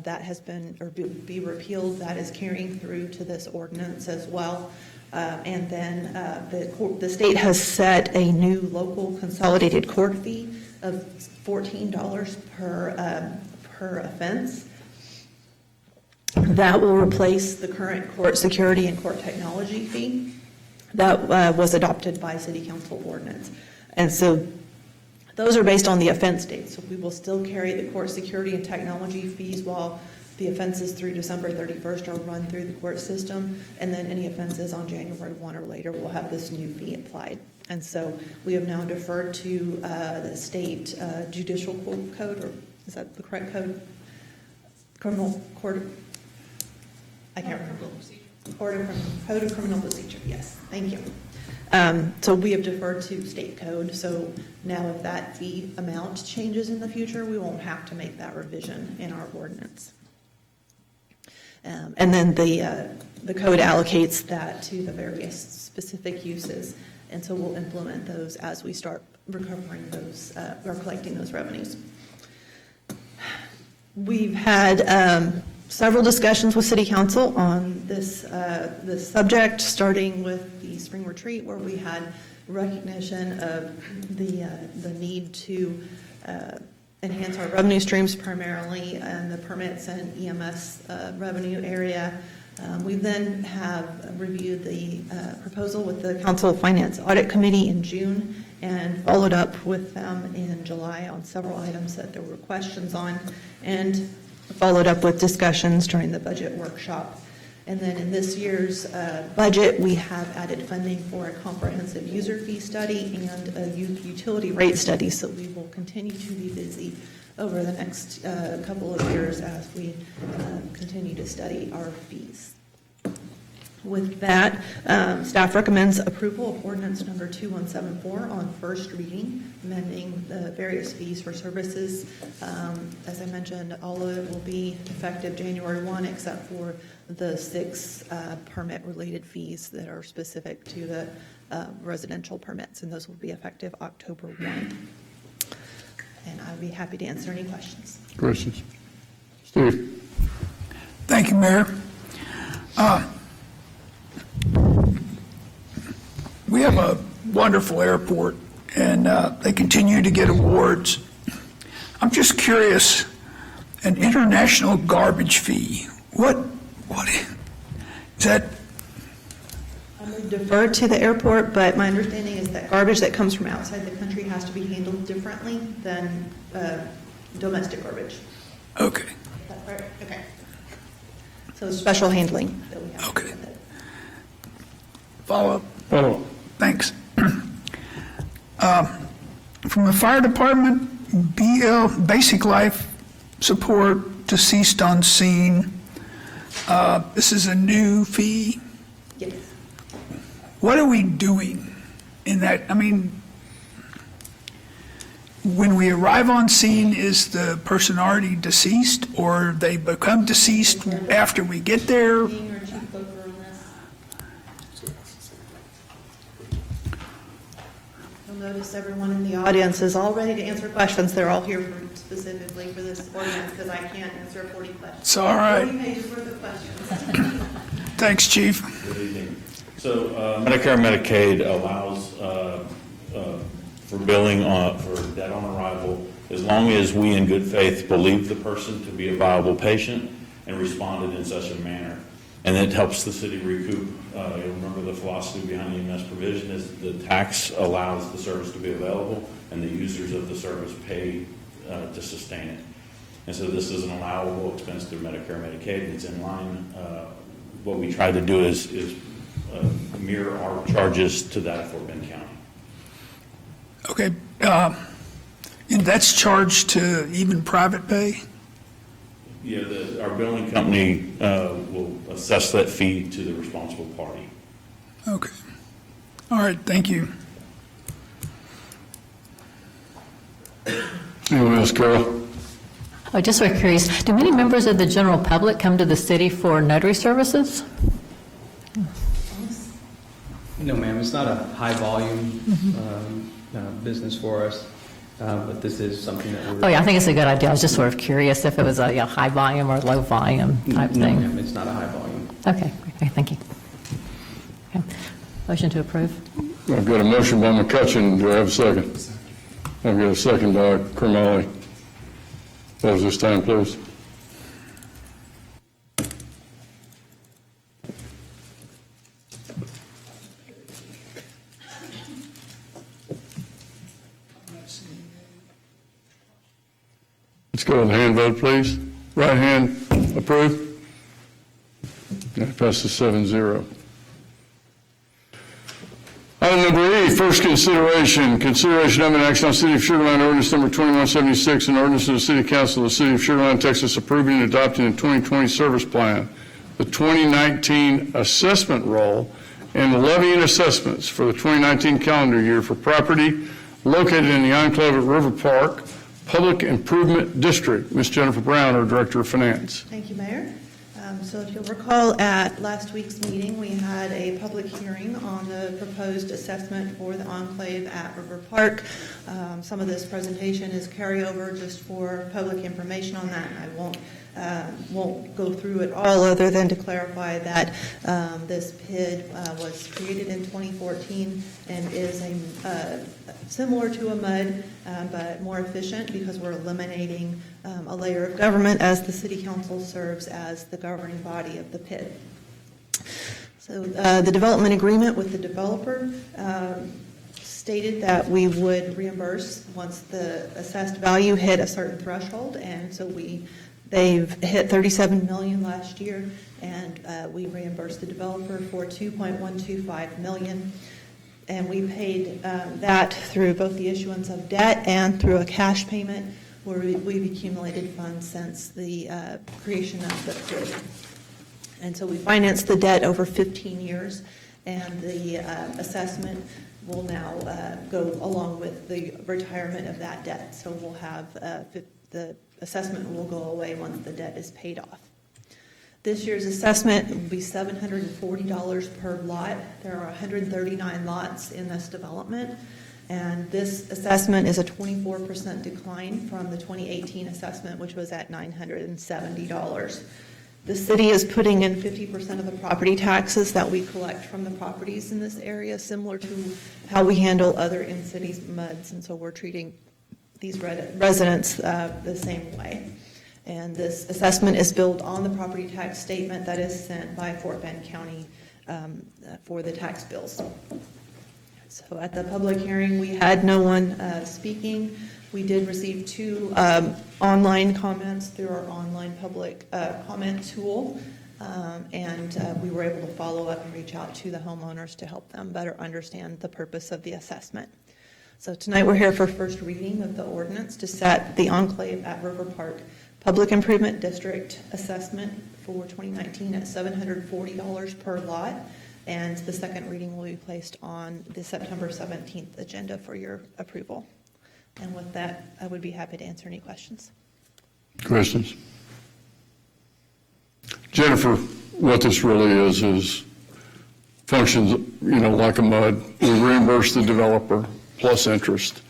That has been, or be repealed. That is carrying through to this ordinance as well. And then the state has set a new local consolidated court fee of $14 per offense. That will replace the current court security and court technology fee that was adopted by City Council ordinance. And so those are based on the offense date. So we will still carry the court security and technology fees while the offenses through December 31st are run through the court system. And then any offenses on January 1 or later will have this new fee applied. And so we have now deferred to the state judicial code, or is that the correct code? Criminal court. I can't remember. Code of Criminal Procedure, yes, thank you. So we have deferred to state code, so now if that fee amount changes in the future, we won't have to make that revision in our ordinance. And then the code allocates that to the various specific uses, and so we'll implement those as we start recovering those, or collecting those revenues. We've had several discussions with City Council on this subject, starting with the spring retreat, where we had recognition of the need to enhance our revenue streams, primarily in the permits and EMS revenue area. We then have reviewed the proposal with the Council Finance Audit Committee in June and followed up with them in July on several items that there were questions on, and followed up with discussions during the budget workshop. And then in this year's budget, we have added funding for a comprehensive user fee study and a utility rate study, so we will continue to be busy over the next couple of years as we continue to study our fees. With that, staff recommends approval of ordinance number 2174 on first reading, amending the various fees for services. As I mentioned, all of it will be effective January 1, except for the 6 permit-related fees that are specific to the residential permits, and those will be effective October 1. And I'll be happy to answer any questions. Questions? Steve? Thank you, Mayor. We have a wonderful airport, and they continue to get awards. I'm just curious, an international garbage fee, what is that? I'm going to defer to the airport, but my understanding is that garbage that comes from outside the country has to be handled differently than domestic garbage. Okay. Is that correct? Okay. So special handling that we have. Okay. Follow up. Thanks. From the fire department, basic life support, deceased on scene. This is a new fee. Yes. What are we doing in that? I mean, when we arrive on scene, is the person already deceased, or they become deceased after we get there? You'll notice everyone in the audience is all ready to answer questions. They're all here specifically for this ordinance because I can't answer 40 questions. It's all right. 40 pages worth of questions. Thanks, Chief. Good evening. So Medicare and Medicaid allows for billing for debt on arrival as long as we in good faith believe the person to be a viable patient and responded in such a manner. And it helps the city recoup. Remember the philosophy behind the EMS provision is the tax allows the service to be available and the users of the service pay to sustain it. And so this is an allowable expense through Medicare and Medicaid. It's in line. What we try to do is mirror our charges to that for Benton County. Okay. And that's charged to even private pay? Yeah, our billing company will assess that fee to the responsible party. Okay. All right, thank you. Anyone else, Carol? Oh, just so curious, do many members of the general public come to the city for notary services? No, ma'am, it's not a high volume business for us, but this is something that we're... Oh, yeah, I think it's a good idea. I was just sort of curious if it was a high volume or low volume type thing. No, ma'am, it's not a high volume. Okay, thank you. Okay. Motion to approve. I've got a motion by McCutcheon. Do I have a second? I've got a second by Kermally. Close this time, please. Let's go with the hand vote, please. Right hand, approve. That passes 7-0. Item number E, first consideration of an action on City of Sugar Land Ordinance number 2176, an ordinance of the City Council of the City of Sugar Land, Texas, approving and adopting the 2020 service plan, the 2019 assessment roll, and levying assessments for the 2019 calendar year for property located in the enclave at River Park Public Improvement District. Ms. Jennifer Brown, our Director of Finance. Thank you, Mayor. So if you'll recall, at last week's meeting, we had a public hearing on the proposed assessment for the enclave at River Park. Some of this presentation is carryover just for public information on that, and I won't go through it all other than to clarify that this PID was created in 2014 and is similar to a MUD, but more efficient because we're eliminating a layer of government as the City Council serves as the governing body of the PID. So the development agreement with the developer stated that we would reimburse once the assessed value hit a certain threshold, and so they've hit $37 million last year, and we reimbursed the developer for $2.125 million. And we paid that through both the issuance of debt and through a cash payment where we've accumulated funds since the creation of the PID. And so we financed the debt over 15 years, and the assessment will now go along with the retirement of that debt. So we'll have the assessment will go away once the debt is paid off. This year's assessment will be $740 per lot. There are 139 lots in this development, and this assessment is a 24% decline from the 2018 assessment, which was at $970. The city is putting in 50% of the property taxes that we collect from the properties in this area, similar to how we handle other in-cities MUDs, and so we're treating these residents the same way. And this assessment is billed on the property tax statement that is sent by Fort Bend County for the tax bills. So at the public hearing, we had no one speaking. We did receive 2 online comments through our online public comment tool, and we were able to follow up and reach out to the homeowners to help them better understand the purpose of the assessment. So tonight we're here for first reading of the ordinance to set the enclave at River Park Public Improvement District assessment for 2019 at $740 per lot, and the second reading will be placed on the September 17th agenda for your approval. And with that, I would be happy to answer any questions. Questions? Jennifer, what this really is functions, like a MUD. We reimburse the developer plus interest,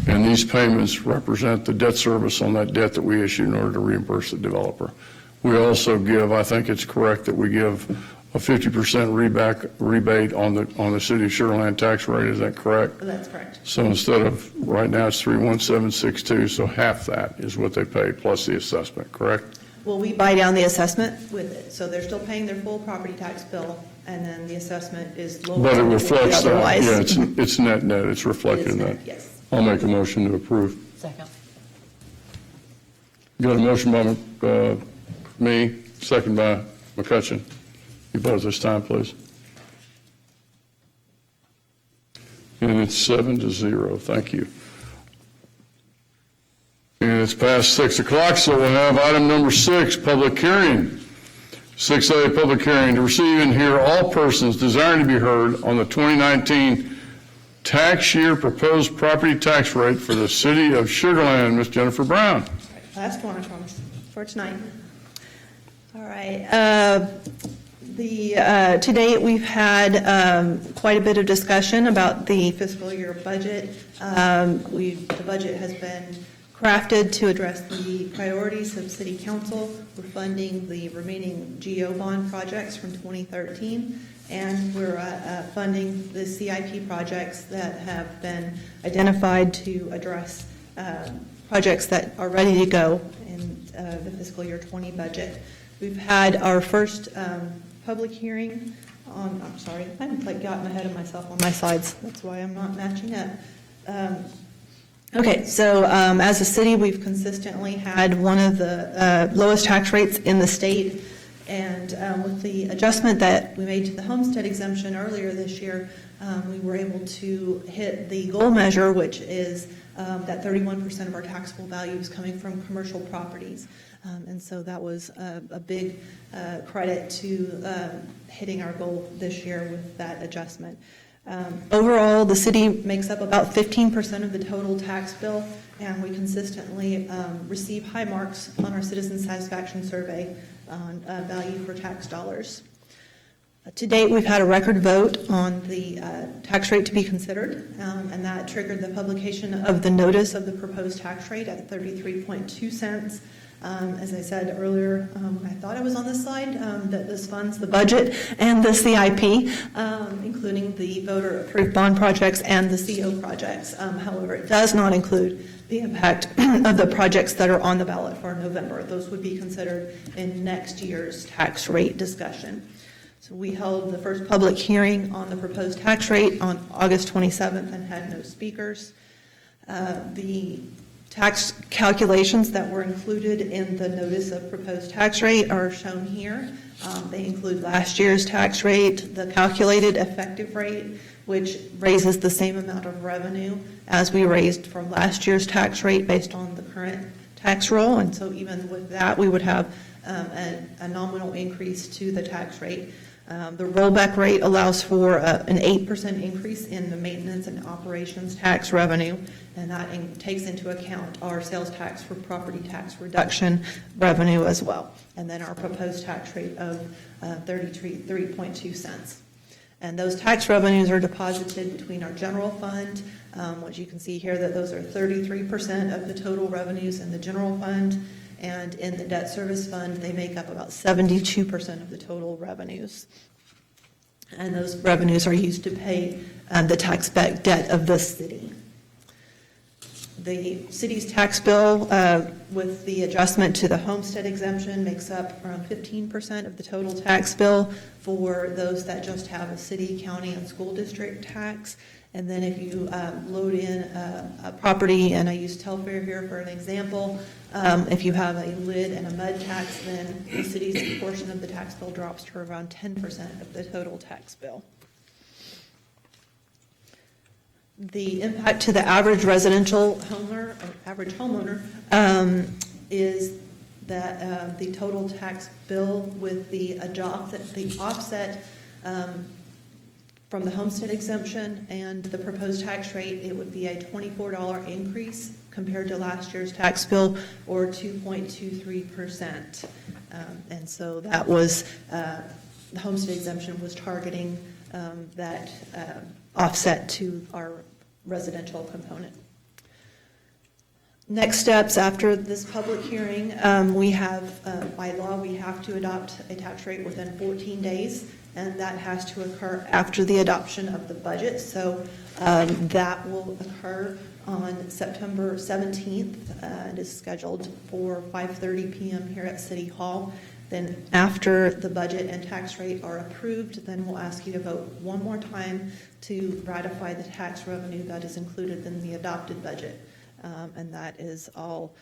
and these payments represent the debt service on that debt that we issue in order to reimburse the developer. We also give, I think it's correct that we give a 50% rebate on the city of Sugar Land tax rate. Is that correct? That's correct. So instead of, right now it's 31762, so half that is what they pay plus the assessment, correct? Well, we buy down the assessment with it, so they're still paying their full property tax bill, and then the assessment is lower. But it reflects that. Otherwise. Yeah, it's net, it's reflected in that. Yes. I'll make a motion to approve. Second. Got a motion by me, second by McCutcheon. You vote this time, please. And it's 7-0. Thank you. And it's past 6 o'clock, so we'll have item number 6, public hearing. 6A, public hearing to receive and hear all persons desiring to be heard on the 2019 tax year proposed property tax rate for the city of Sugar Land. Ms. Jennifer Brown. Last one, I promise, for tonight. All right. To date, we've had quite a bit of discussion about the fiscal year budget. The budget has been crafted to address the priorities of City Council. We're funding the remaining GO bond projects from 2013, and we're funding the CIP projects that have been identified to address projects that are ready to go in the fiscal year 20 budget. We've had our first public hearing on, I'm sorry, I've gotten ahead of myself on my slides. That's why I'm not matching up. Okay, so as a city, we've consistently had one of the lowest tax rates in the state, and with the adjustment that we made to the homestead exemption earlier this year, we were able to hit the goal measure, which is that 31% of our taxable value is coming from commercial properties. And so that was a big credit to hitting our goal this year with that adjustment. Overall, the city makes up about 15% of the total tax bill, and we consistently receive high marks on our citizen satisfaction survey on value for tax dollars. To date, we've had a record vote on the tax rate to be considered, and that triggered the publication of the notice of the proposed tax rate at 33.2 cents. As I said earlier, I thought I was on this slide, that this funds the budget and the CIP, including the voter-approved bond projects and the CO projects. However, it does not include the impact of the projects that are on the ballot for November. Those would be considered in next year's tax rate discussion. So we held the first public hearing on the proposed tax rate on August 27th and had no speakers. The tax calculations that were included in the notice of proposed tax rate are shown here. They include last year's tax rate, the calculated effective rate, which raises the same amount of revenue as we raised from last year's tax rate based on the current tax roll. And so even with that, we would have a nominal increase to the tax rate. The rollback rate allows for an 8% increase in the maintenance and operations tax revenue, and that takes into account our sales tax for property tax reduction revenue as well, and then our proposed tax rate of 33.2 cents. And those tax revenues are deposited between our general fund, which you can see here that those are 33% of the total revenues in the general fund, and in the debt service fund, they make up about 72% of the total revenues. And those revenues are used to pay the tax-backed debt of the city. The city's tax bill with the adjustment to the homestead exemption makes up around 15% of the total tax bill for those that just have a city, county, and school district tax. And then if you load in a property, and I use Telfair here for an example, if you have a lid and a mud tax, then the city's portion of the tax bill drops to around 10% of the total tax bill. The impact to the average residential homeowner, or average homeowner, is that the total tax bill with the offset from the homestead exemption and the proposed tax rate, it would be a $24 increase compared to last year's tax bill, or 2.23%. And so that was, the homestead exemption was targeting that offset to our residential component. Next steps after this public hearing, we have, by law, we have to adopt a tax rate within 14 days, and that has to occur after the adoption of the budget. So that will occur on September 17th. It is scheduled for 5:30 p.m. here at City Hall. Then after the budget and tax rate are approved, then we'll ask you to vote one more time to ratify the tax revenue that is included in the adopted budget. And that is all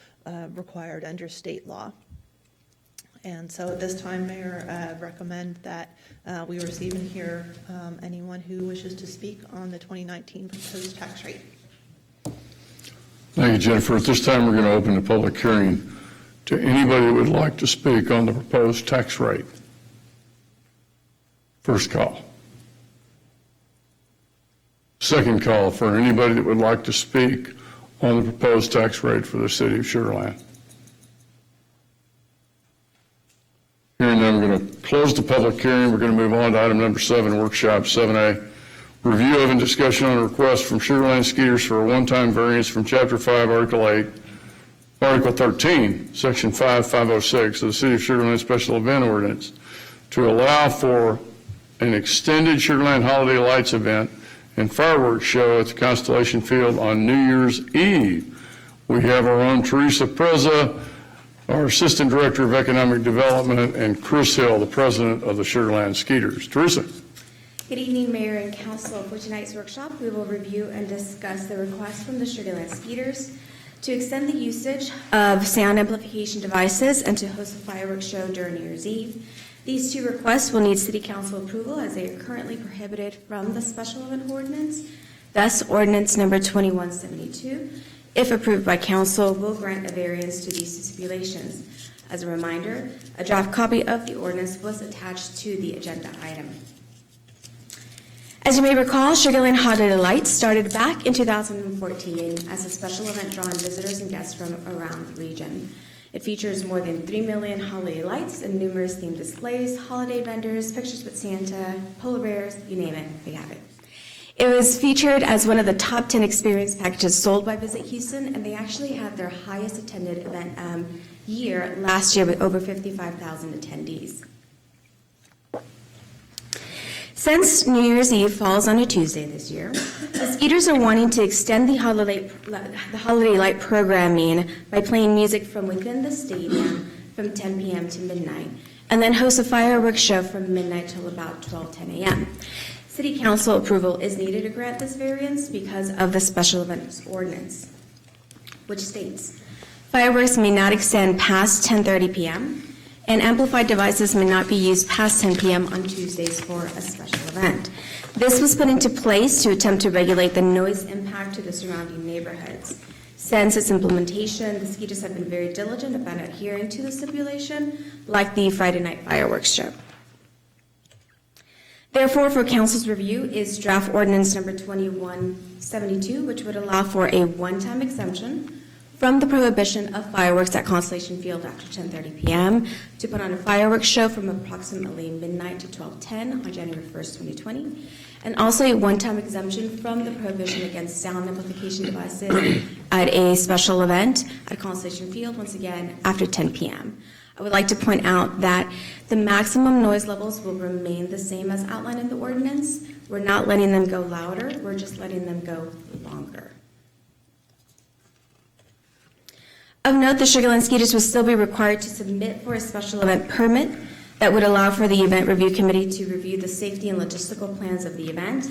required under state law. And so at this time, Mayor, recommend that we receive and hear anyone who wishes to speak on the 2019 proposed tax rate. Thank you, Jennifer. At this time, we're going to open the public hearing to anybody that would like to speak on the proposed tax rate. First call. Second call for anybody that would like to speak on the proposed tax rate for the city of Sugar Land. Hearing none, we're going to close the public hearing. We're going to move on to item number 7, workshop 7A. Review of and discussion on a request from Sugar Land Skeeters for a one-time variance from Chapter 5, Article 8, Article 13, Section 5506 of the City of Sugar Land Special Event Ordinance to allow for an extended Sugar Land Holiday Lights event and fireworks show at the Constellation Field on New Year's Eve. We have our own Teresa Preza, our Assistant Director of Economic Development, and Chris Hill, the President of the Sugar Land Skeeters. Teresa. Good evening, Mayor and Council. For tonight's workshop, we will review and discuss the request from the Sugar Land Skeeters to extend the usage of sound amplification devices and to host a fireworks show during New Year's Eve. These two requests will need City Council approval as they are currently prohibited from the Special Event Ordinance. Thus, Ordinance number 2172, if approved by Council, will grant a variance to these stipulations. As a reminder, a draft copy of the ordinance was attached to the agenda item. As you may recall, Sugar Land Holiday Lights started back in 2014 as a special event drawing visitors and guests from around the region. It features more than 3 million holiday lights and numerous themed displays, holiday vendors, pictures with Santa, polar bears, you name it, we have it. It was featured as one of the top 10 experience packages sold by Visit Houston, and they actually had their highest attended event year last year with over 55,000 attendees. Since New Year's Eve falls on a Tuesday this year, the Skeeters are wanting to extend the holiday light programming by playing music from within the stadium from 10 p.m. to midnight, and then host a fireworks show from midnight till about 10 a.m. City Council approval is needed to grant this variance because of the Special Events Ordinance, which states, fireworks may not extend past 10:30 p.m., and amplified devices may not be used past 10 p.m. on Tuesdays for a special event. This was put into place to attempt to regulate the noise impact to the surrounding neighborhoods. Since its implementation, the Skeeters have been very diligent about adhering to the stipulation, like the Friday night fireworks show. Therefore, for Council's review is draft ordinance number 2172, which would allow for a one-time exemption from the prohibition of fireworks at Constellation Field after 10:30 p.m. to put on a fireworks show from approximately midnight to 12:10 on January 1st, 2020, and also a one-time exemption from the prohibition against sound amplification devices at a special event at Constellation Field, once again, after 10 p.m. I would like to point out that the maximum noise levels will remain the same as outlined in the ordinance. We're not letting them go louder, we're just letting them go longer. Of note, the Sugarland Skeeters will still be required to submit for a special event permit that would allow for the Event Review Committee to review the safety and logistical plans of the event.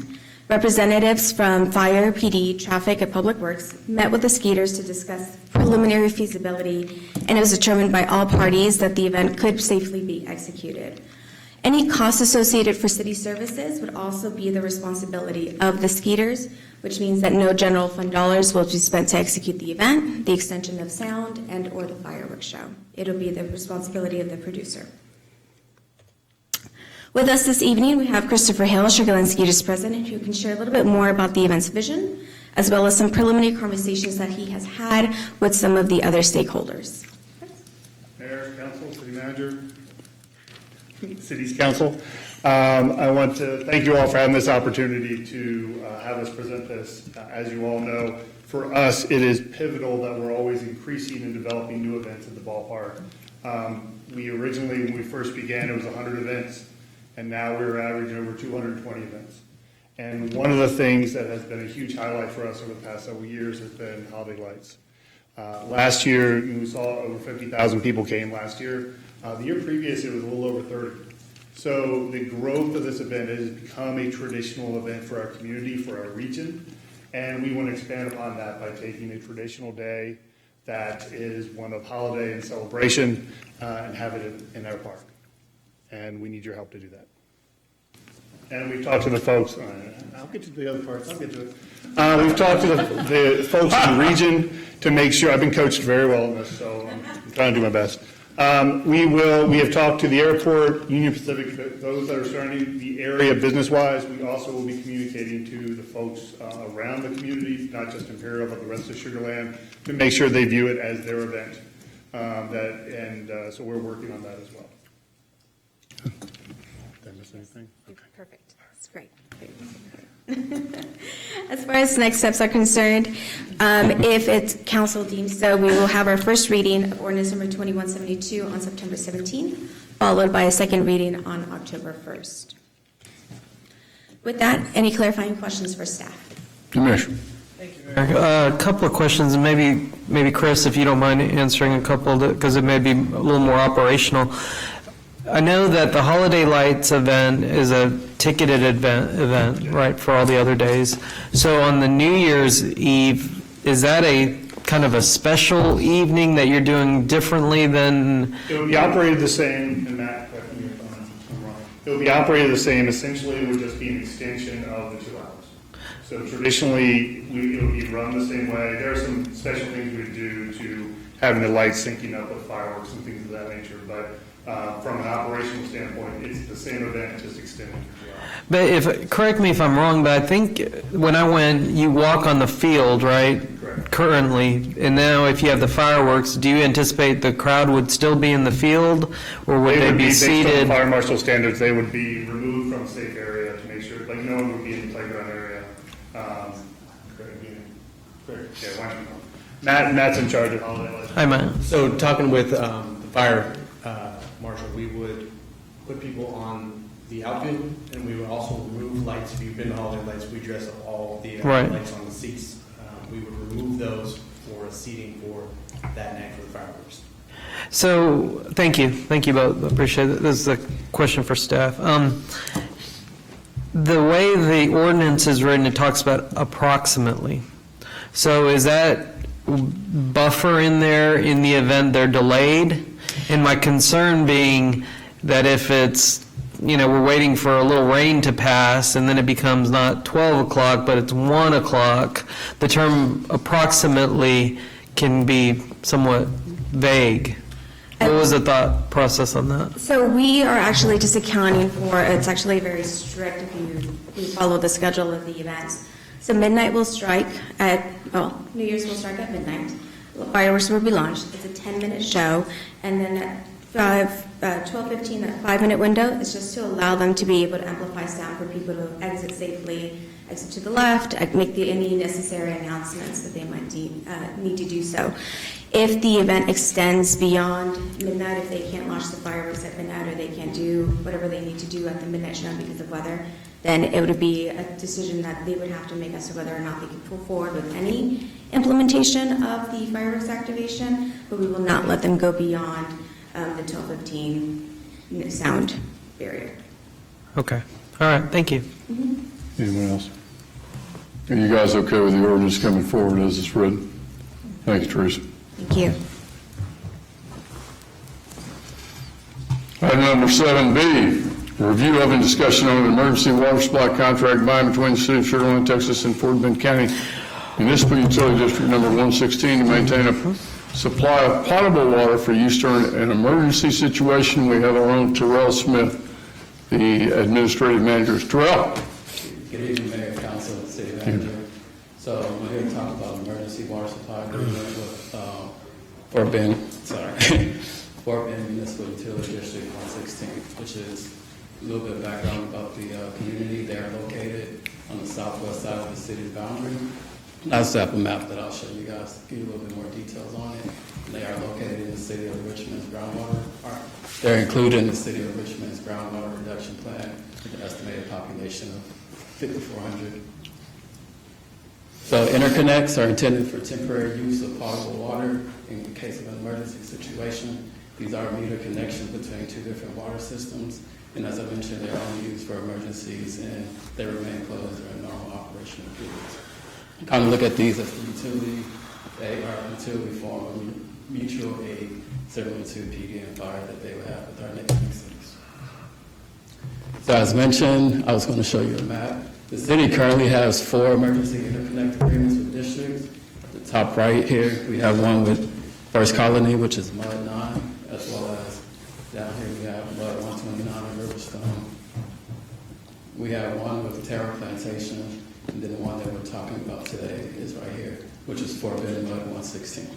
Representatives from Fire, PD, Traffic, and Public Works met with the Skeeters to discuss preliminary feasibility, and it was determined by all parties that the event could safely be executed. Any costs associated for city services would also be the responsibility of the Skeeters, which means that no general fund dollars will be spent to execute the event, the extension of sound, and or the fireworks show. It'll be the responsibility of the producer. With us this evening, we have Christopher Hill, Sugarland Skeeters president, who can share a little bit more about the event's vision, as well as some preliminary conversations that he has had with some of the other stakeholders. Mayor, Council, City Manager, City's Council. I want to thank you all for having this opportunity to have us present this. As you all know, for us, it is pivotal that we're always increasing and developing new events at the ballpark. We originally, when we first began, it was 100 events, and now we're averaging over 220 events. And one of the things that has been a huge highlight for us over the past several years has been holiday lights. Last year, we saw over 50,000 people came last year. The year previous, it was a little over 30. So the growth of this event has become a traditional event for our community, for our region, and we want to expand upon that by taking a traditional day that is one of holiday and celebration and have it in our park. And we need your help to do that. And we've talked to the folks, I'll get to the other parts, I'll get to it. We've talked to the folks in the region to make sure, I've been coached very well in this, so I'm trying to do my best. We have talked to the airport, Union Pacific, those that are surrounding the area business-wise. We also will be communicating to the folks around the community, not just Imperial, but the rest of Sugarland, to make sure they view it as their event. So we're working on that as well. Did I miss anything? Okay. Perfect. That's great. As far as next steps are concerned, if it's council deems so, we will have our first reading of ordinance number 2172 on September 17th, followed by a second reading on October 1st. With that, any clarifying questions for staff? Commissioner. A couple of questions, and maybe Chris, if you don't mind answering a couple, because it may be a little more operational. I know that the Holiday Lights event is a ticketed event, right, for all the other days. So on the New Year's Eve, is that a kind of a special evening that you're doing differently than? It will be operated the same, and Matt, correct me if I'm wrong. It will be operated the same. Essentially, it would just be an extension of the 2 hours. So traditionally, it would be run the same way. There are some special things we do to having the lights syncing up with fireworks and things of that nature, but from an operational standpoint, it's the same event, just extended. But correct me if I'm wrong, but I think when I went, you walk on the field, right? Correct. Currently, and now if you have the fireworks, do you anticipate the crowd would still be in the field, or would they be seated? Based on fire marshal standards, they would be removed from a safe area to make sure, like no one would be in the playground area. Matt's in charge of all that. Hi, Matt. So talking with the fire marshal, we would put people on the outfield, and we would also remove lights. If you've been to Holiday Lights, we dress up all the lights on the seats. We would remove those for seating for that night for the fireworks. So, thank you both, appreciate it. This is a question for staff. The way the ordinance is written, it talks about approximately. So is that buffer in there in the event they're delayed? And my concern being that if it's, we're waiting for a little rain to pass and then it becomes not 12 o'clock, but it's 1 o'clock, the term approximately can be somewhat vague. What was the thought process on that? So we are actually just accounting for, it's actually very strict if you follow the schedule of the events. So midnight will strike New Year's will strike at midnight. Fireworks will be launched. It's a 10-minute show. And then at 12:15, that 5-minute window, is just to allow them to be able to amplify sound for people to exit safely, exit to the left, make any necessary announcements that they might need to do so. If the event extends beyond midnight, if they can't launch the fireworks at midnight or they can't do whatever they need to do at the midnight showdown because of weather, then it would be a decision that they would have to make as to whether or not they can pull forward with any implementation of the fireworks activation, but we will not let them go beyond the 12:15 sound barrier. Okay. All right, thank you. Anyone else? Are you guys okay with the ordinance coming forward as it's written? Thank you, Teresa. Thank you. Item number 7B, review of and discussion on an emergency water supply contract by and between the City of Sugar Land, Texas and Fort Bend County Municipal Utility District Number 116 to maintain a supply of potable water for use during an emergency situation. We have our own Terrell Smith, the administrative manager. Terrell. Good evening, Mayor, Council, and City Manager. So we're here to talk about emergency water supply agreement with Fort Bend Municipal Utility District 116, which is a little bit of background about the community. They are located on the southwest side of the city's boundary. I also have a map that I'll show you guys, give you a little bit more details on it. They are located in the city of Richmond's groundwater. They're included in the city of Richmond's groundwater reduction plan with an estimated population of 5,400. So interconnects are intended for temporary use of potable water in case of an emergency situation. These are meter connections between two different water systems. And as I mentioned, they're only used for emergencies and they remain closed during normal operational periods. Kind of look at these as the utility. They are until we form a mutual aid similar to PD and fire that they would have with our neighboring cities. So as mentioned, I was going to show you a map. The city currently has 4 emergency interconnect agreements with districts. At the top right here, we have one with First Colony, which is Mud 9, as well as down here we have Mud 129 and Riverstone. We have one with Terra Plantation, and then the one that we're talking about today is right here, which is Fort Bend Mud 116.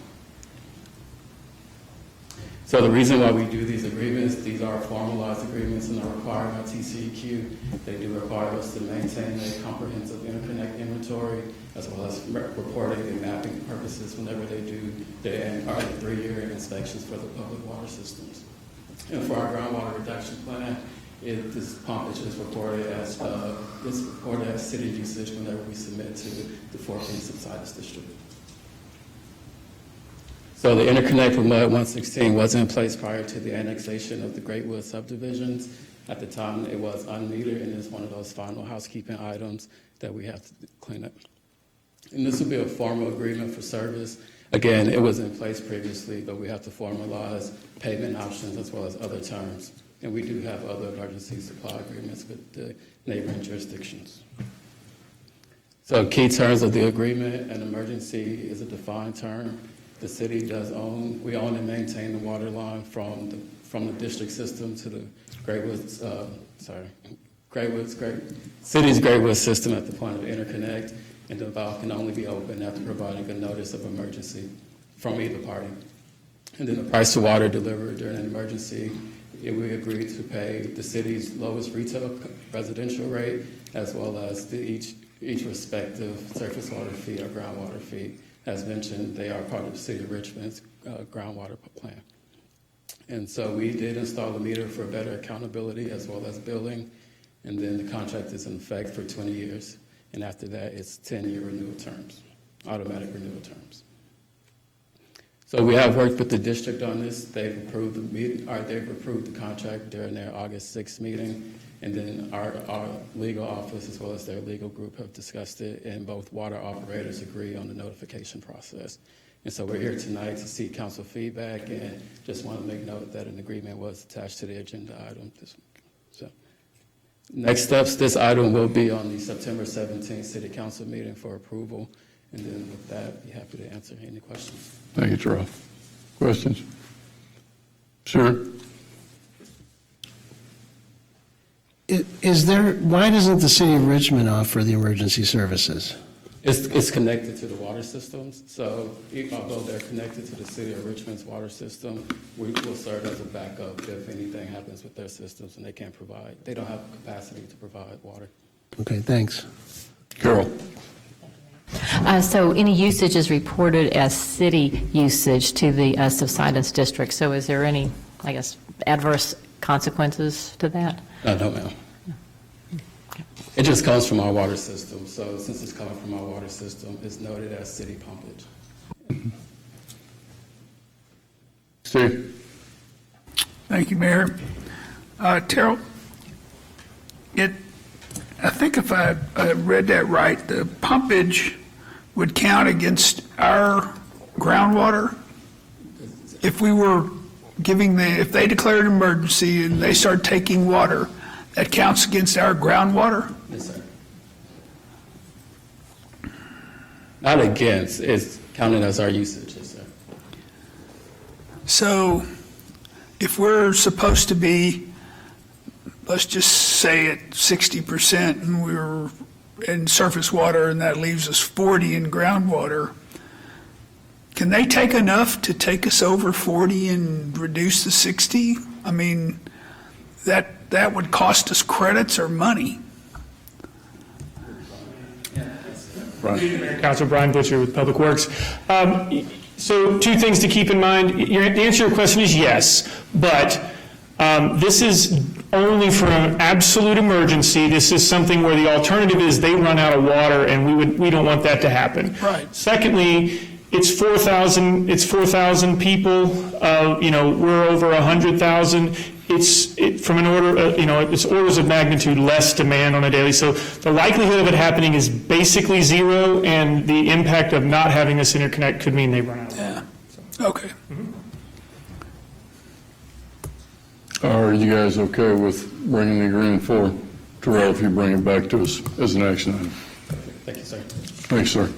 So the reason why we do these agreements, these are formalized agreements and are required by TCEQ. They do require us to maintain a comprehensive interconnect inventory as well as reporting and mapping purposes whenever they do their 3-year inspections for the public water systems. And for our groundwater reduction plan, this pumpage is reported as city usage whenever we submit to the Fort Bend Subsidence District. So the interconnect with Mud 116 was in place prior to the annexation of the Greatwood subdivisions. At the time, it was unmetered, and it's one of those final housekeeping items that we have to clean up. And this will be a formal agreement for service. Again, it was in place previously, but we have to formalize payment options as well as other terms. And we do have other emergency supply agreements with the neighboring jurisdictions. So key terms of the agreement: an emergency is a defined term. The city does own, we own and maintain the water line from the district system to the city's Greatwood system at the point of interconnect, and the valve can only be opened after providing a notice of emergency from either party. And then the price of water delivered during an emergency, we agreed to pay the city's lowest retail residential rate, as well as each respective surface water fee or groundwater fee. As mentioned, they are part of the City of Richmond's groundwater plan. And so we did install a meter for better accountability as well as billing, and then the contract is in effect for 20 years. And after that, it's 10-year renewal terms, automatic renewal terms. So we have worked with the district on this. They've approved the contract during their August 6th meeting, and then our legal office as well as their legal group have discussed it, and both water operators agree on the notification process. And so we're here tonight to seek council feedback, and just want to make note that an agreement was attached to the agenda item this week. So next steps, this item will be on the September 17th City Council meeting for approval. And then with that, I'd be happy to answer any questions. Thank you, Terrell. Questions? Sure. Why doesn't the city of Richmond offer the emergency services? It's connected to the water systems, so although they're connected to the city of Richmond's water system, we will serve as a backup if anything happens with their systems and they can't provide. They don't have capacity to provide water. Okay, thanks. Carol? So any usage is reported as city usage to the subsidence district. So is there any, I guess, adverse consequences to that? No, ma'am. It just comes from our water system. So since it's coming from our water system, it's noted as city pumpage. Steve? Thank you, Mayor. Terrell, I think if I read that right, the pumpage would count against our groundwater? If we were if they declared an emergency and they start taking water, that counts against our groundwater? Yes, sir. Not against, it's counted as our usage, yes, sir. So if we're supposed to be, let's just say at 60% and we're in surface water and that leaves us 40 in groundwater, can they take enough to take us over 40 and reduce the 60? I mean, that would cost us credits or money. Councilor Brian Butcher with Public Works. So 2 things to keep in mind. The answer to your question is yes, but this is only for an absolute emergency. This is something where the alternative is they run out of water, and we don't want that to happen. Right. Secondly, it's 4,000 people. We're over 100,000. From an order, it's orders of magnitude less demand on a daily. So the likelihood of it happening is basically zero, and the impact of not having this interconnect could mean they run out. Yeah. Okay. Are you guys okay with bringing the agreement forward? Terrell, if you bring it back to us as an action item. Thank you, sir. Thanks, sir.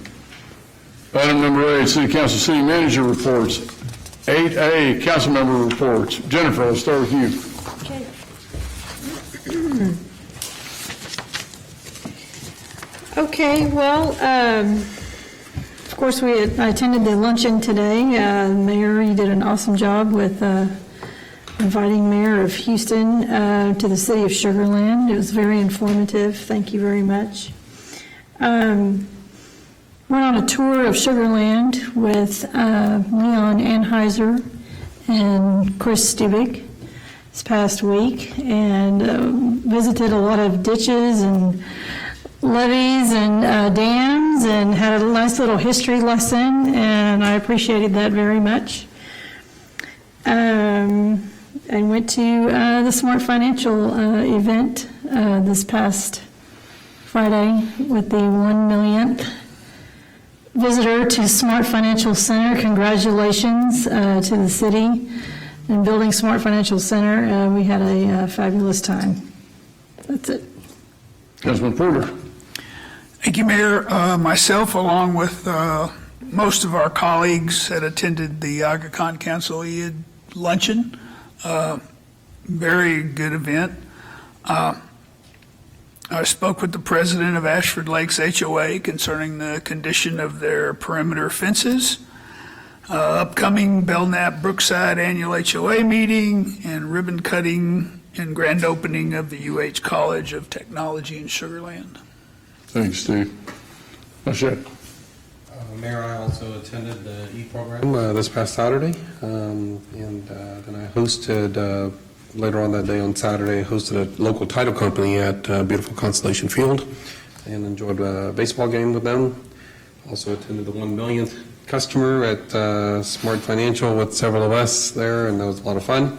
Item number 8, City Council City Manager reports. 8A, Council Member reports. Jennifer, I'll start with you. Okay, well, of course, I attended the luncheon today. Mayor, you did an awesome job with inviting Mayor of Houston to the city of Sugar Land. It was very informative. Thank you very much. Went on a tour of Sugar Land with Leon Anheuser and Chris Stubik this past week, and visited a lot of ditches and levees and dams, and had a nice little history lesson, and I appreciated that very much. I went to the Smart Financial event this past Friday with the 1 millionth visitor to Smart Financial Center. Congratulations to the city and building Smart Financial Center. We had a fabulous time. That's it. Councilman Porter. Thank you, Mayor. Myself, along with most of our colleagues, had attended the Aga Khan Council EID luncheon. Very good event. I spoke with the president of Ashford Lakes HOA concerning the condition of their perimeter fences, upcoming Belknap Brookside annual HOA meeting, and ribbon cutting and grand opening of the UH College of Technology in Sugar Land. Thanks, Steve. Mashed. Mayor, I also attended the E-program this past Saturday, and then I hosted, later on that day on Saturday, hosted a local title company at beautiful Constellation Field and enjoyed a baseball game with them. Also attended the 1 millionth customer at Smart Financial with several of us there, and that was a lot of fun.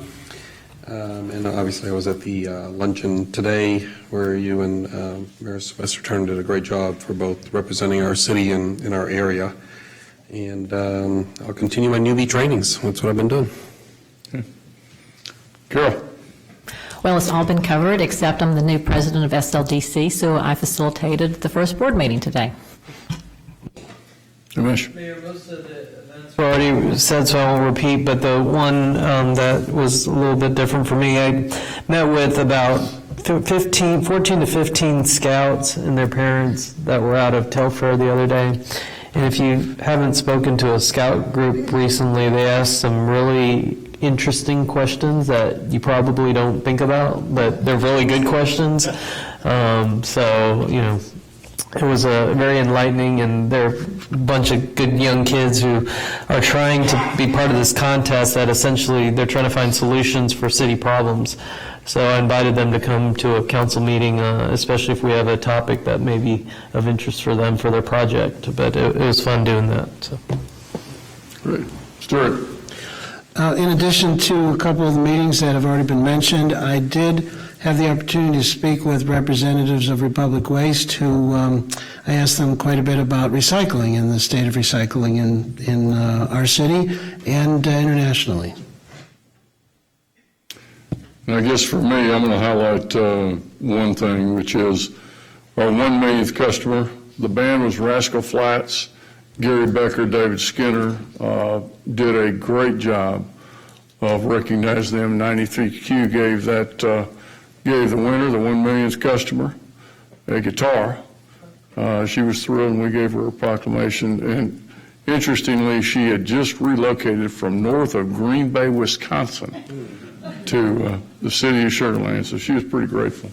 And obviously I was at the luncheon today where you and Mayor Sylvester Turner did a great job for both representing our city and in our area. And I'll continue my newbie trainings. That's what I've been doing. Carol. Well, it's all been covered, except I'm the new president of SLDC, so I facilitated the first board meeting today. Ramesh. Mayor, most of the events Already said, so I won't repeat, but the one that was a little bit different for me, I met with about 14 to 15 scouts and their parents that were out of Telfair the other day. And if you haven't spoken to a scout group recently, they asked some really interesting questions that you probably don't think about, but they're really good questions. So, you know, it was very enlightening, and they're a bunch of good young kids who are trying to be part of this contest that essentially they're trying to find solutions for city problems. So I invited them to come to a council meeting, especially if we have a topic that may be of interest for them for their project. But it was fun doing that. So. Great. Stuart. In addition to a couple of the meetings that have already been mentioned, I did have the opportunity to speak with representatives of Republic Waste, who I asked them quite a bit about recycling and the state of recycling in our city and internationally. And I guess for me, I'm going to highlight one thing, which is our 1 millionth customer. The band was Rascal Flatts. Gary Becker, David Skinner did a great job of recognizing them. 93Q gave the winner, the 1 millionth customer, a guitar. She was thrilled, and we gave her a proclamation. And interestingly, she had just relocated from north of Green Bay, Wisconsin, to the city of Sugar Land, so she was pretty grateful.